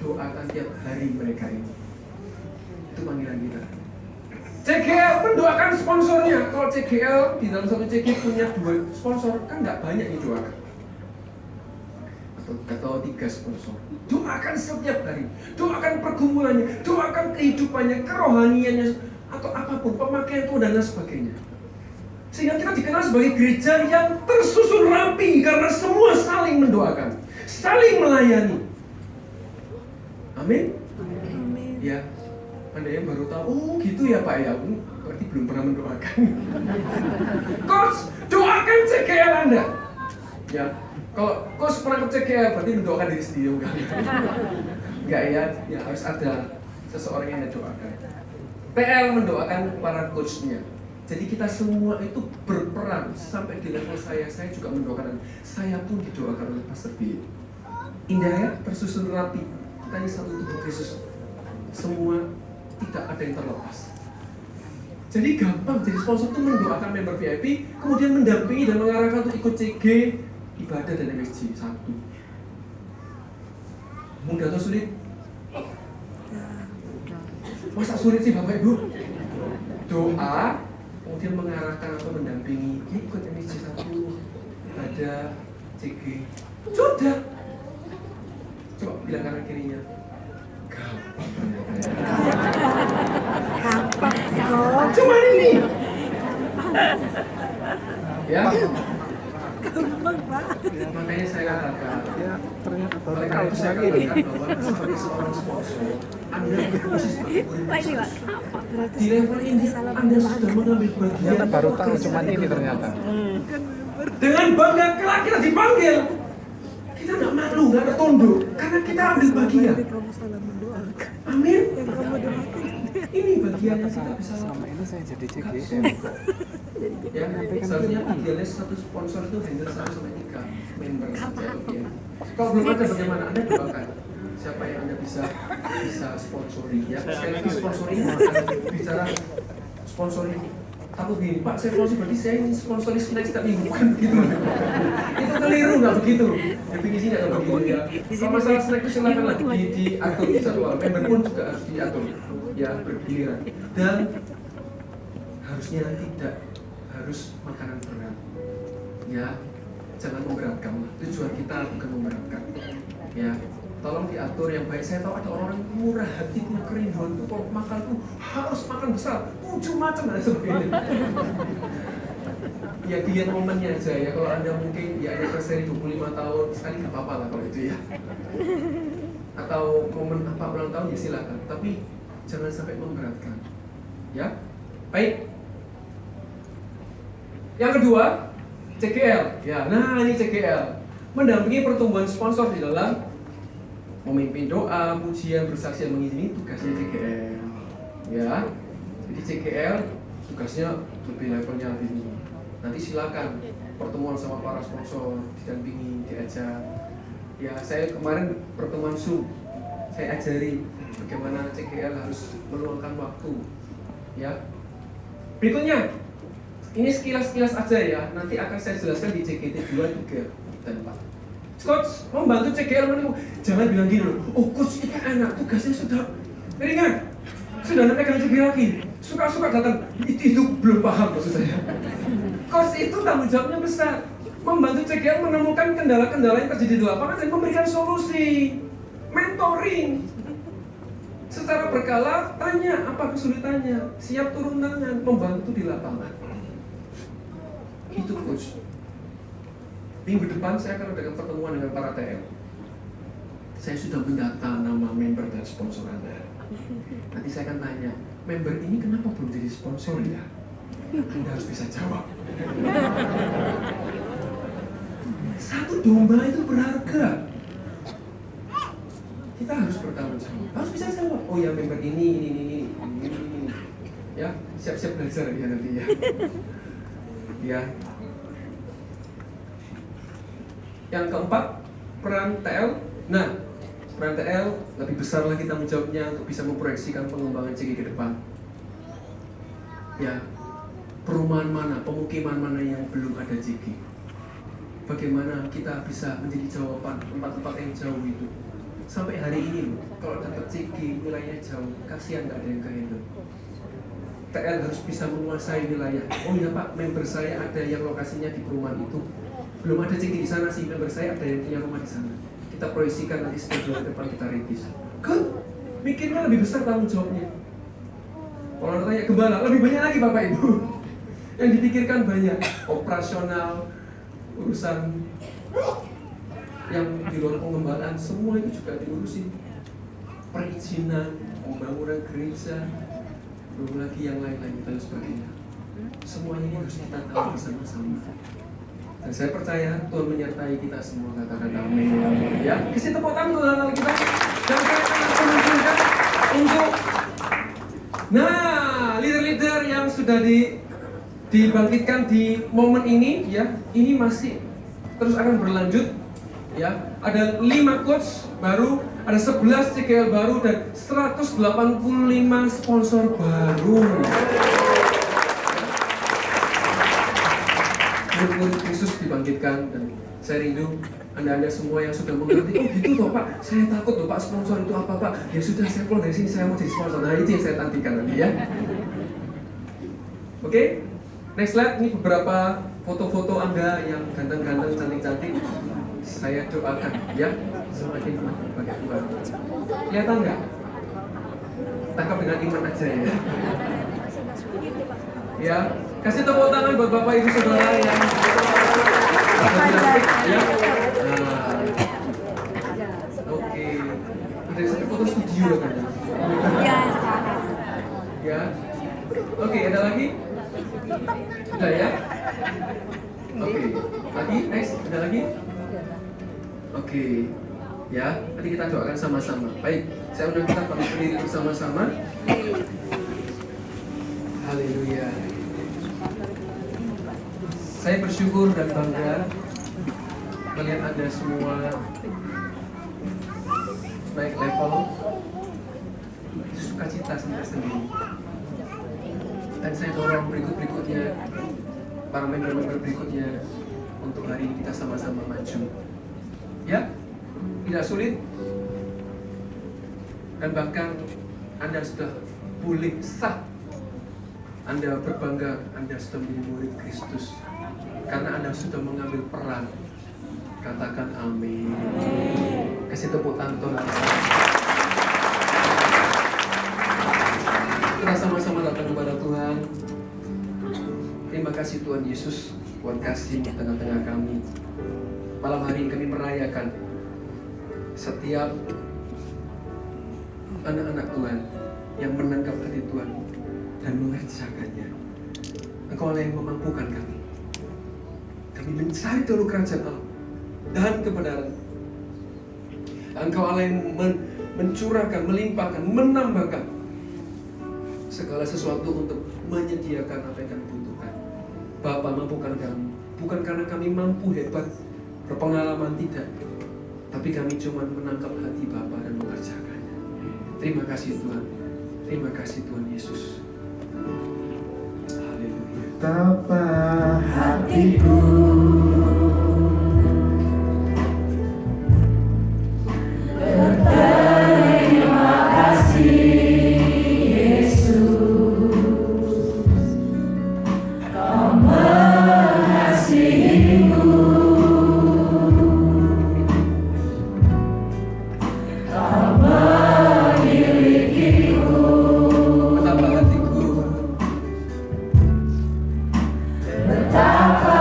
Doakan tiap hari mereka ini. Itu panggilan kita. CGL mendoakan sponsornya. Kalau CGL di dalam satu CGL punya 2 sponsor, kan nggak banyak yang doakan. Atau 3 sponsor. Doakan setiap hari. Doakan pergumulannya, doakan kehidupannya, kerohaniannya, atau apapun, pemakaian Tuhan dan lain sebagainya. Sehingga kita dikenal sebagai gereja yang tersusun rapi karena semua saling mendoakan, saling melayani. Amin. Amin. Ya, Anda yang baru tahu, oh gitu ya Pak ya, berarti belum pernah mendoakan. Coach, doakan CGL Anda. Ya, kalau coach pernah ke CGL, berarti mendoakan diri sendiri enggak? Enggak ya, ya harus ada seseorang yang mendoakan. PL mendoakan para coachnya. Jadi kita semua itu berperan sampai di level saya juga mendoakan. Saya pun didoakan oleh Pastor B. Indah ya, tersusun rapi. Kita ini satu tubuh Kristus. Semua tidak ada yang terlepas. Jadi gampang jadi sponsor itu mendoakan member VIP, kemudian mendampingi dan mengarahkan untuk ikut CG, ibadah dan MSG. 1. Mudah atau sulit? Masa sulit sih Bapak Ibu? Doa, kemudian mengarahkan atau mendampingi, ikut MSG 1, ibadah, CG. Sudah. Coba bilang kanan kirinya. Gampang. Gampang. Cuma ini. Ya. Gampang, Pak. Makanya saya katakan, Ya, ternyata baru oleh tahu karena itu saya lagi nih. katakan bahwa sebagai seorang sponsor, Anda berfungsi sebagai murid Pak ini, Pak. Kristus. Di level ini, Anda sudah mengambil bagian. Ternyata baru tahu cuman ini ternyata. Dengan bangga kelak kita dipanggil. Kita nggak malu, nggak tertunduk, karena kita ambil bagian. Kamu salah mendoakan. Amin. Yang kamu doakan. Ini bagian yang kita bisa Selama ini saya jadi CGM. ya, seharusnya idealnya satu sponsor itu handle 1-3 member saja. Ya. Kalau belum ada bagaimana Anda doakan siapa yang Anda bisa sponsori ya. Sekali lagi sponsori bukan bicara sponsori. Aku gini, Pak, saya sponsor berarti saya ingin sponsori snack setiap minggu, bukan begitu. Itu keliru, nggak begitu. Definisi nggak begitu ya. Kalau masalah snack itu silakan lagi diatur di jadwal. Member pun juga harus diatur, ya bergiliran. Dan harusnya tidak harus makanan berat. Ya, jangan memberatkan. Tujuan kita bukan memberatkan. Ya, tolong diatur yang baik. Saya tahu ada orang yang murah hati, punya kerinduan tuh kalau makan tuh harus makan besar, 7 macam dan sebagainya. Ya dilihat momennya aja ya. Kalau Anda mungkin ya ada seri 25 tahun sekali nggak apa-apa lah kalau itu ya. Atau momen apa ulang tahun ya silakan. Tapi jangan sampai memberatkan. Ya, baik. Yang kedua, CGL. Ya, nah ini CGL. Mendampingi pertumbuhan sponsor di dalam memimpin doa, pujian, bersaksi, dan mengizini tugasnya CGL. Ya, jadi CGL tugasnya lebih levelnya lebih tinggi. Nanti silakan pertemuan sama para sponsor, didampingi, diajak. Ya, saya kemarin pertemuan Zoom, saya ajari bagaimana CGL harus meluangkan waktu. Ya, berikutnya, ini sekilas-sekilas aja ya. Nanti akan saya jelaskan di CGT 2, 3, dan 4. Coach, membantu CGL menemu. Jangan bilang gini loh, oh coach itu enak, tugasnya sudah ringan, sudah nanti akan CGL lagi. Suka-suka datang, itu belum paham maksud saya. Coach itu tanggung jawabnya besar. Membantu CGL menemukan kendala-kendala yang terjadi di lapangan dan memberikan solusi. Mentoring. Secara berkala, tanya apa kesulitannya. Siap turun tangan, membantu di lapangan. Itu coach. Minggu depan saya akan adakan pertemuan dengan para TL. Saya sudah mendata nama member dan sponsor Anda. Nanti saya akan tanya, member ini kenapa belum jadi sponsor ya? Anda harus bisa jawab. Satu domba itu berharga. Kita harus bertanggung jawab. Harus bisa jawab. Oh ya member ini. Ya, siap-siap belajar ya nanti ya. Ya. Yang keempat, peran TL. Nah, peran TL lebih besar lagi tanggung jawabnya untuk bisa memproyeksikan pengembangan CG ke depan. Ya, perumahan mana, pemukiman mana yang belum ada CG? Bagaimana kita bisa menjadi jawaban tempat-tempat yang jauh itu? Sampai hari ini loh, kalau dapat CG wilayahnya jauh, kasihan nggak ada yang kehandle. TL harus bisa menguasai wilayah. Oh ya Pak, member saya ada yang lokasinya di perumahan itu. Belum ada CG di sana sih, member saya ada yang punya rumah di sana. Kita proyeksikan nanti schedule ke depan kita rintis. Kan, mikirnya lebih besar tanggung jawabnya. Kalau tanya gembala, lebih banyak lagi Bapak Ibu. Yang dipikirkan banyak, operasional, urusan yang di luar pengembalaan, semua itu juga diurusin. Perizinan, pembangunan gereja, belum lagi yang lain-lain dan sebagainya. Semuanya ini harus kita tahu bersama-sama. Dan saya percaya Tuhan menyertai kita semua, katakan amin. Ya, kasih tepuk tangan untuk hal kita. Dan saya akan menunjukkan untuk leader-leader yang sudah dibangkitkan di momen ini, ya, ini masih terus akan berlanjut. Ya, ada 5 coach baru, ada 11 CGL baru dan 185 sponsor baru. Murid-murid Kristus dibangkitkan dan saya rindu Anda semua yang sudah mengerti. Oh gitu toh Pak, saya takut loh Pak, sponsor itu apa Pak? Ya sudah, saya keluar dari sini, saya mau jadi sponsor. Nah itu yang saya nantikan nanti ya. Oke, next slide. Ini beberapa foto-foto Anda yang ganteng-ganteng, cantik-cantik. Saya doakan ya, semakin bagai Tuhan. Kelihatan nggak? Tangkap dengan iman aja ya. Ya, kasih tepuk tangan buat Bapak Ibu Saudara yang cantik ya. Oke. Ada satu foto studio kan? Ya. Oke, ada lagi? Sudah ya? Oke. Lagi, next, ada lagi? Oke. Ya, nanti kita doakan sama-sama. Baik, saya undang kita berdiri bersama-sama. Haleluya. Saya bersyukur dan bangga melihat Anda semua naik level, sukacita sendiri. Dan saya dorong berikutnya, para member-member berikutnya untuk hari ini kita sama-sama maju. Ya, tidak sulit. Dan bahkan Anda sudah pulih sah. Anda berbangga, Anda sudah menjadi murid Kristus. Karena Anda sudah mengambil peran. Katakan amin. Kasih tepuk tangan Tuhan. Kita sama-sama datang kepada Tuhan. Terima kasih Tuhan Yesus buat kasih di tengah-tengah kami. Malam hari ini kami merayakan setiap anak-anak Tuhan yang menangkap hati Tuhan dan mengerjakannya. Engkau yang memampukan kami. Kami mencari dulu kerajaan Allah dan kebenaran. Engkau Allah yang mencurahkan, melimpahkan, menambahkan segala sesuatu untuk menyediakan apa yang kami butuhkan. Bapa, mampukan kami. Bukan karena kami mampu hebat, berpengalaman, tidak. Tapi kami cuma menangkap hati Bapa dan mengerjakannya. Terima kasih Tuhan. Terima kasih Tuhan Yesus. Haleluya. Betapa hatiku berterima kasih Yesus, Kau mengasihiku, Kau memilikiku. Betapa hatiku, Betapa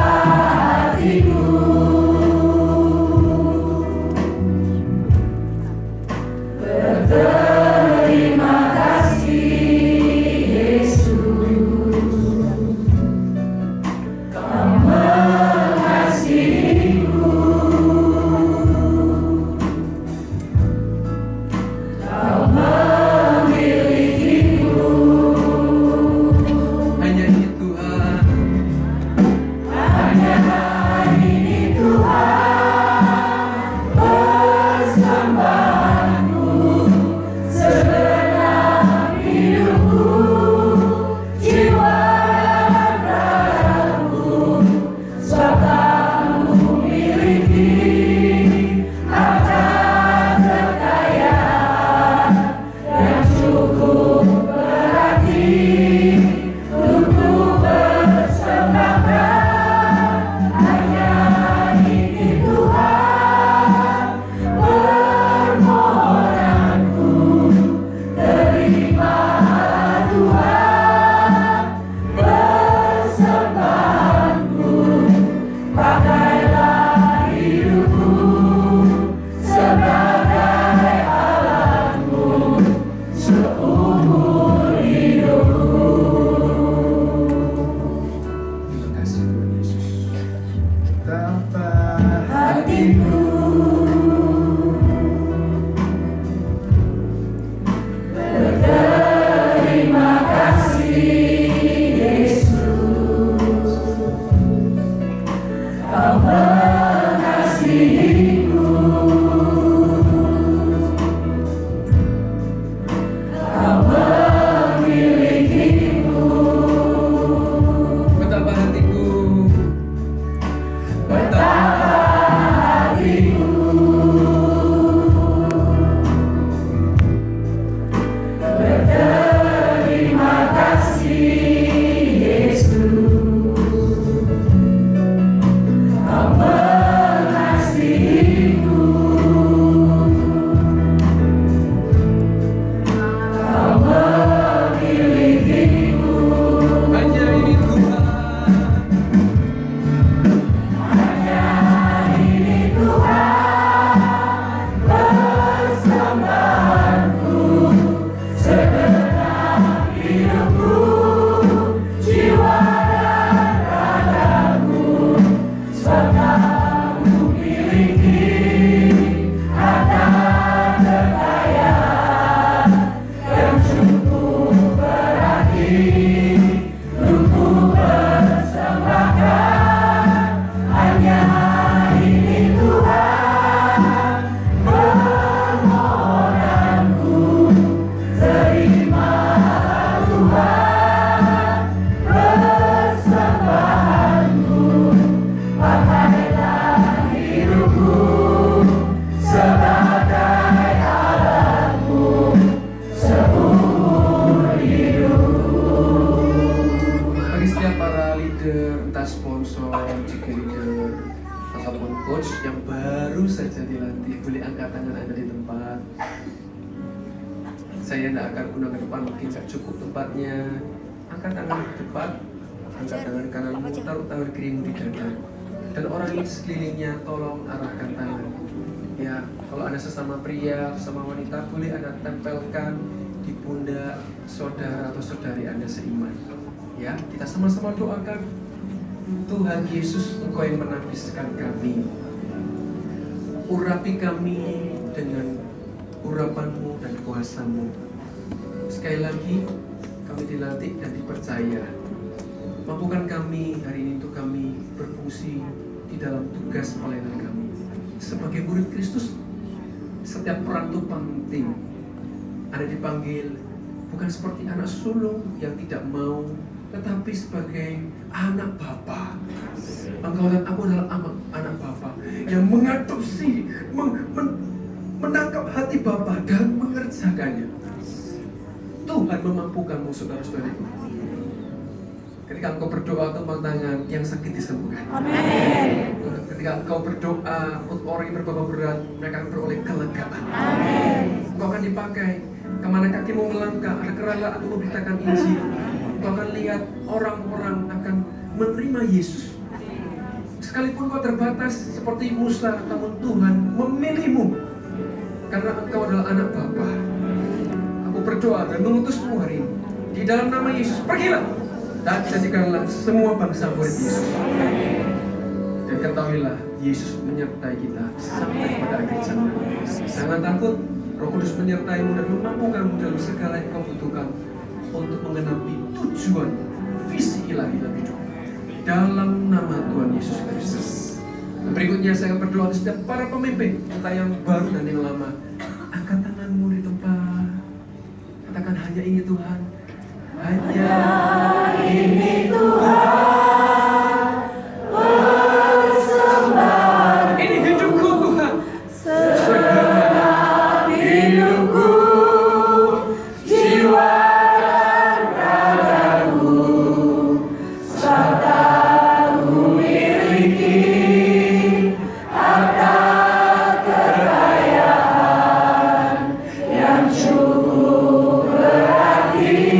leader, entah sponsor, cheerleader, ataupun coach yang baru saja dilatih, boleh angkat tangan Anda di tempat. Saya tidak akan undang ke depan, mungkin tidak cukup tempatnya. Angkat tangan ke depan, angkat tangan kananmu, taruh tangan kirimu di dada. Dan orang ini sekelilingnya tolong arahkan tangan. Ya, kalau Anda sesama pria, sesama wanita, boleh Anda tempelkan di pundak saudara atau saudari Anda seiman. Ya, kita sama-sama doakan. Tuhan Yesus, Engkau yang menapiskan kami. Urapi kami dengan urapan-Mu dan kuasa-Mu. Sekali lagi, kami dilantik dan dipercaya. Mampukan kami hari ini untuk kami berfungsi di dalam tugas pelayanan kami. Sebagai murid Kristus, setiap peran itu penting. Anda dipanggil bukan seperti anak sulung yang tidak mau, tetapi sebagai anak Bapa. Engkau dan aku adalah anak Bapa yang mengadopsi, menangkap hati Bapa dan mengerjakannya. Tuhan memampukanmu, saudara-saudariku. Ketika engkau berdoa tumpang tangan, yang sakit disembuhkan. Amin. Ketika engkau berdoa untuk orang yang berbapa berat, mereka akan beroleh kelegaan. Amin. Engkau akan dipakai kemana kakimu melangkah, ada kerala atau memberitakan Injil. Engkau akan lihat orang-orang akan menerima Yesus. Sekalipun kau terbatas seperti Musa, namun Tuhan memilihmu karena engkau adalah anak Bapa. Aku berdoa dan mengutusmu hari ini di dalam nama Yesus, pergilah dan jadikanlah semua bangsa murid Yesus. Dan ketahuilah Yesus menyertai kita sampai pada akhir zaman. Jangan takut, Roh Kudus menyertaimu dan memampukanmu dalam segala yang kau butuhkan untuk menggenapi tujuan visi ilahi dalam hidup. Dalam nama Tuhan Yesus Kristus. Dan berikutnya saya akan berdoa untuk setiap para pemimpin, entah yang baru dan yang lama. Angkat tanganmu di tempat. Katakan, hanya ini Tuhan. Hanya ini Tuhan. Ini hidupku Tuhan. Segala hidupku, jiwa dan ragaku, serta ku miliki harta kekayaan yang cukup berarti.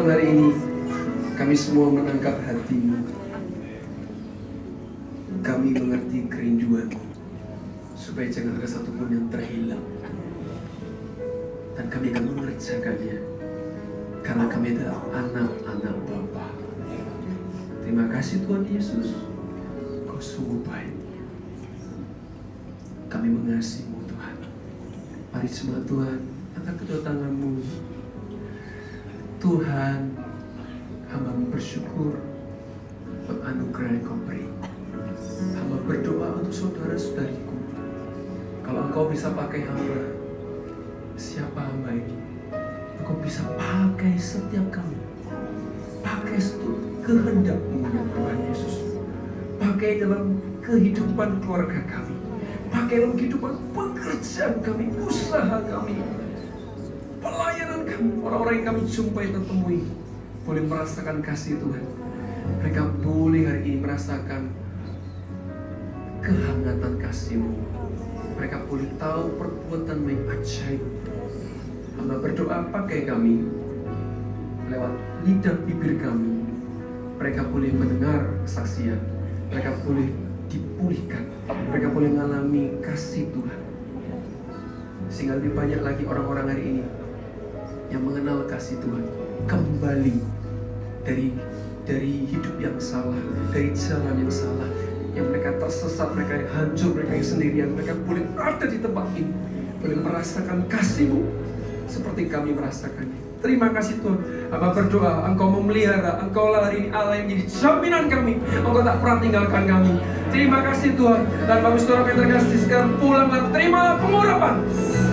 Tuhan, hari ini kami semua menangkap hati-Mu. Kami mengerti kerinduan-Mu, supaya jangan ada satupun yang terhilang. Dan kami akan mengerjakannya, karena kami adalah anak-anak Bapa. Terima kasih Tuhan Yesus, Kau sungguh baik. Kami mengasihi-Mu Tuhan. Mari semua Tuhan, angkat kedua tangan-Mu. Tuhan, hamba bersyukur untuk anugerah yang Kau beri. Hamba berdoa untuk saudara-saudariku. Kalau Engkau bisa pakai hamba, siapa hamba ini? Engkau bisa pakai setiap kami. Pakai seluruh kehendak-Mu ya Tuhan Yesus. Pakai dalam kehidupan keluarga kami. Pakai dalam kehidupan pekerjaan kami, usaha kami, pelayanan kami. Orang-orang yang kami jumpai dan temui boleh merasakan kasih Tuhan. Mereka boleh hari ini merasakan kehangatan kasih-Mu. Mereka boleh tahu perbuatan-Mu yang ajaib. Hamba berdoa pakai kami lewat lidah bibir kami. Mereka boleh mendengar kesaksian. Mereka boleh dipulihkan. Mereka boleh mengalami kasih Tuhan. Sehingga lebih banyak lagi orang-orang hari ini yang mengenal kasih Tuhan, kembali dari hidup yang salah, dari jalan yang salah, yang mereka tersesat, mereka yang hancur, mereka yang sendirian. Mereka boleh ada di tempat ini, boleh merasakan kasih-Mu seperti kami merasakannya. Terima kasih Tuhan. Hamba berdoa, Engkau memelihara, Engkau lah hari ini Allah yang menjadi jaminan kami. Engkau tak pernah tinggalkan kami. Terima kasih Tuhan. Dan Bapak Saudara yang terkasih, sekarang pulanglah, terimalah pengurapan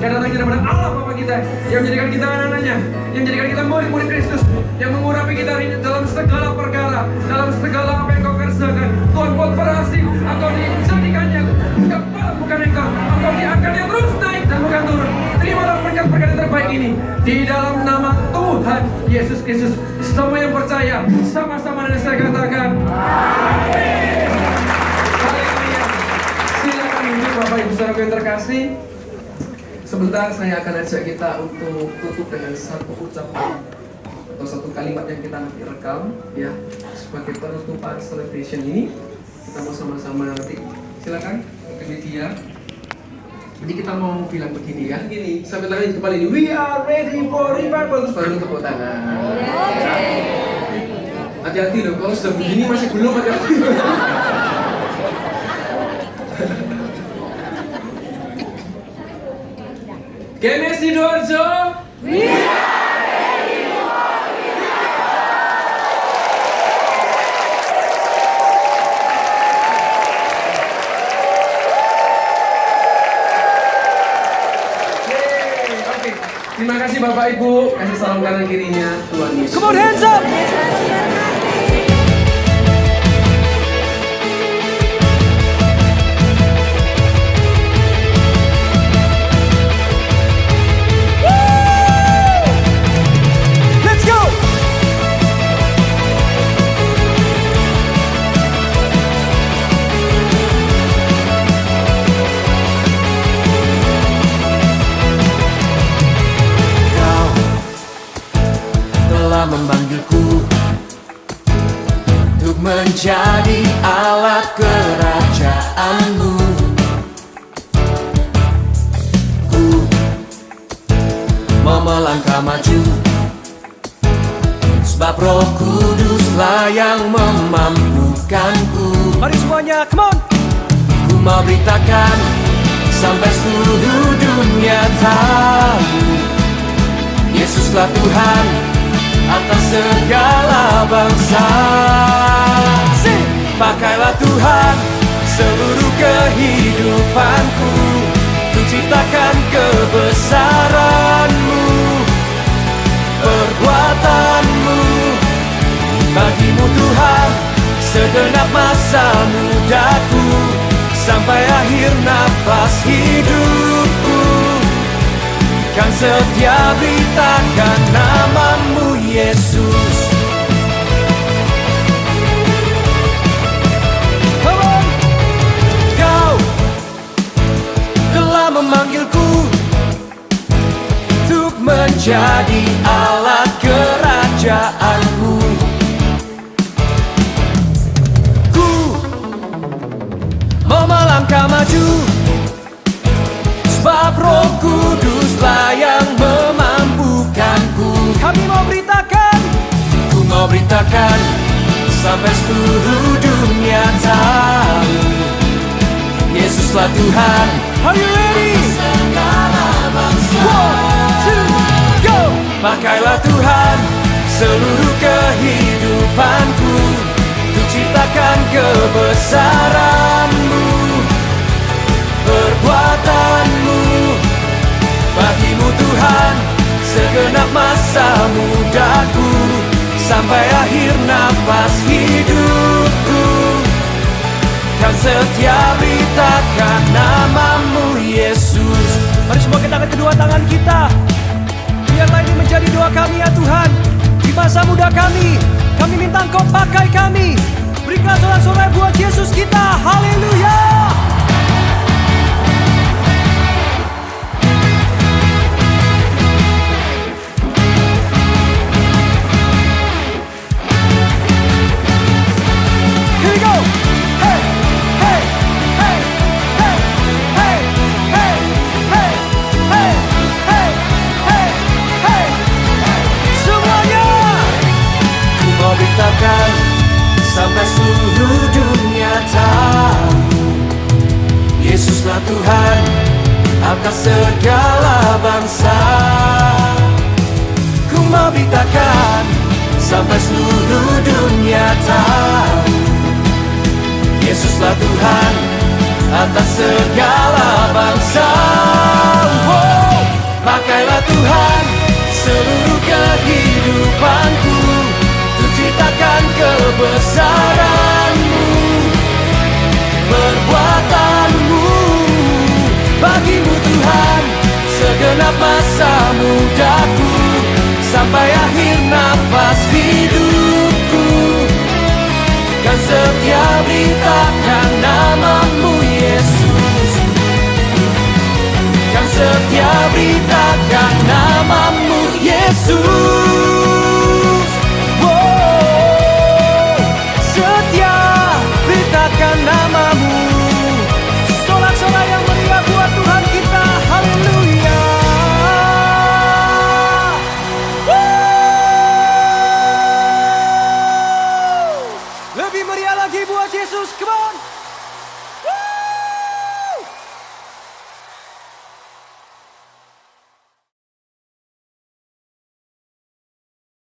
yang datang daripada Allah Bapa kita, yang menjadikan kita anak-anaknya, yang menjadikan kita murid-murid Kristus, yang mengurapi kita hari ini dalam segala perkara, dalam segala apa yang Kau kerjakan. Tuhan buat berhasil, Engkau dijadikannya kepala bukan engkau. Engkau diangkatnya terus naik dan bukan turun. Terimalah berkat-berkat yang terbaik ini di dalam nama Tuhan Yesus Kristus. Semua yang percaya sama-sama dengan saya katakan amin. Haleluya. Silakan duduk Bapak Ibu Saudara yang terkasih. Sebentar saya akan ajak kita untuk tutup dengan satu ucapan atau satu kalimat yang kita nanti rekam ya, sebagai penutupan celebration ini. Kita mau sama-sama nanti. Silakan ke media. Jadi kita mau bilang begini ya, gini, sampai tangan di kepala ini, we are ready for revival. Terus baru tepuk tangan. Hati-hati loh, kalau sudah begini masih belum, hati-hati. GMS Sidoarjo, we are ready for Terima kasih Bapak Ibu, kasih salam kanan kirinya Tuhan Yesus. Come on, hands up! Let's go! Memanggilku untuk menjadi alat kerajaan-Mu. Ku mau melangkah maju, sebab Roh Kuduslah yang memampukanku. Mari semuanya, come on! Ku mau beritakan sampai seluruh dunia tahu, Yesuslah Tuhan atas segala bangsa. Pakailah Tuhan seluruh kehidupanku, untuk ciptakan kebesaran-Mu, perbuatan-Mu. Bagimu Tuhan segenap masa mudaku, sampai akhir nafas hidupku, kan setia beritakan nama-Mu Yesus. Kau telah memanggilku untuk menjadi alat kerajaan. sebab Roh Kuduslah yang memampukanku. Kami mau beritakan, ku mau beritakan sampai seluruh dunia tahu Yesuslah Tuhan. Are you ready? One, two, go! Pakailah Tuhan seluruh kehidupanku, untuk ciptakan kebesaran-Mu, perbuatan-Mu. Bagimu Tuhan segenap masa mudaku, sampai akhir nafas hidupku. Kan setia beritakan nama-Mu Yesus. Mari semua kita angkat kedua tangan kita. Biarlah ini menjadi doa kami ya Tuhan. Di masa muda kami minta Engkau pakai kami. Berikan sorak-sorai buat Yesus kita. Haleluya. Here we go. Hey, hey, hey, hey, hey, hey, hey, hey, hey, hey, hey. Semuanya. Ku mau beritakan sampai seluruh dunia tahu Yesuslah Tuhan atas segala bangsa. Ku mau beritakan sampai seluruh dunia tahu Yesuslah Tuhan atas segala bangsa. Wow. Pakailah Tuhan seluruh kehidupanku, untuk ciptakan kebesaran-Mu, perbuatan-Mu. Bagimu Tuhan segenap masa mudaku, sampai akhir nafas hidupku. Kan setia beritakan nama-Mu Yesus. Kan setia beritakan nama-Mu Yesus. Wow. Setia beritakan nama-Mu. Sorak-sorai yang meriah buat Tuhan kita. Haleluya. Lebih meriah lagi buat Yesus, come on.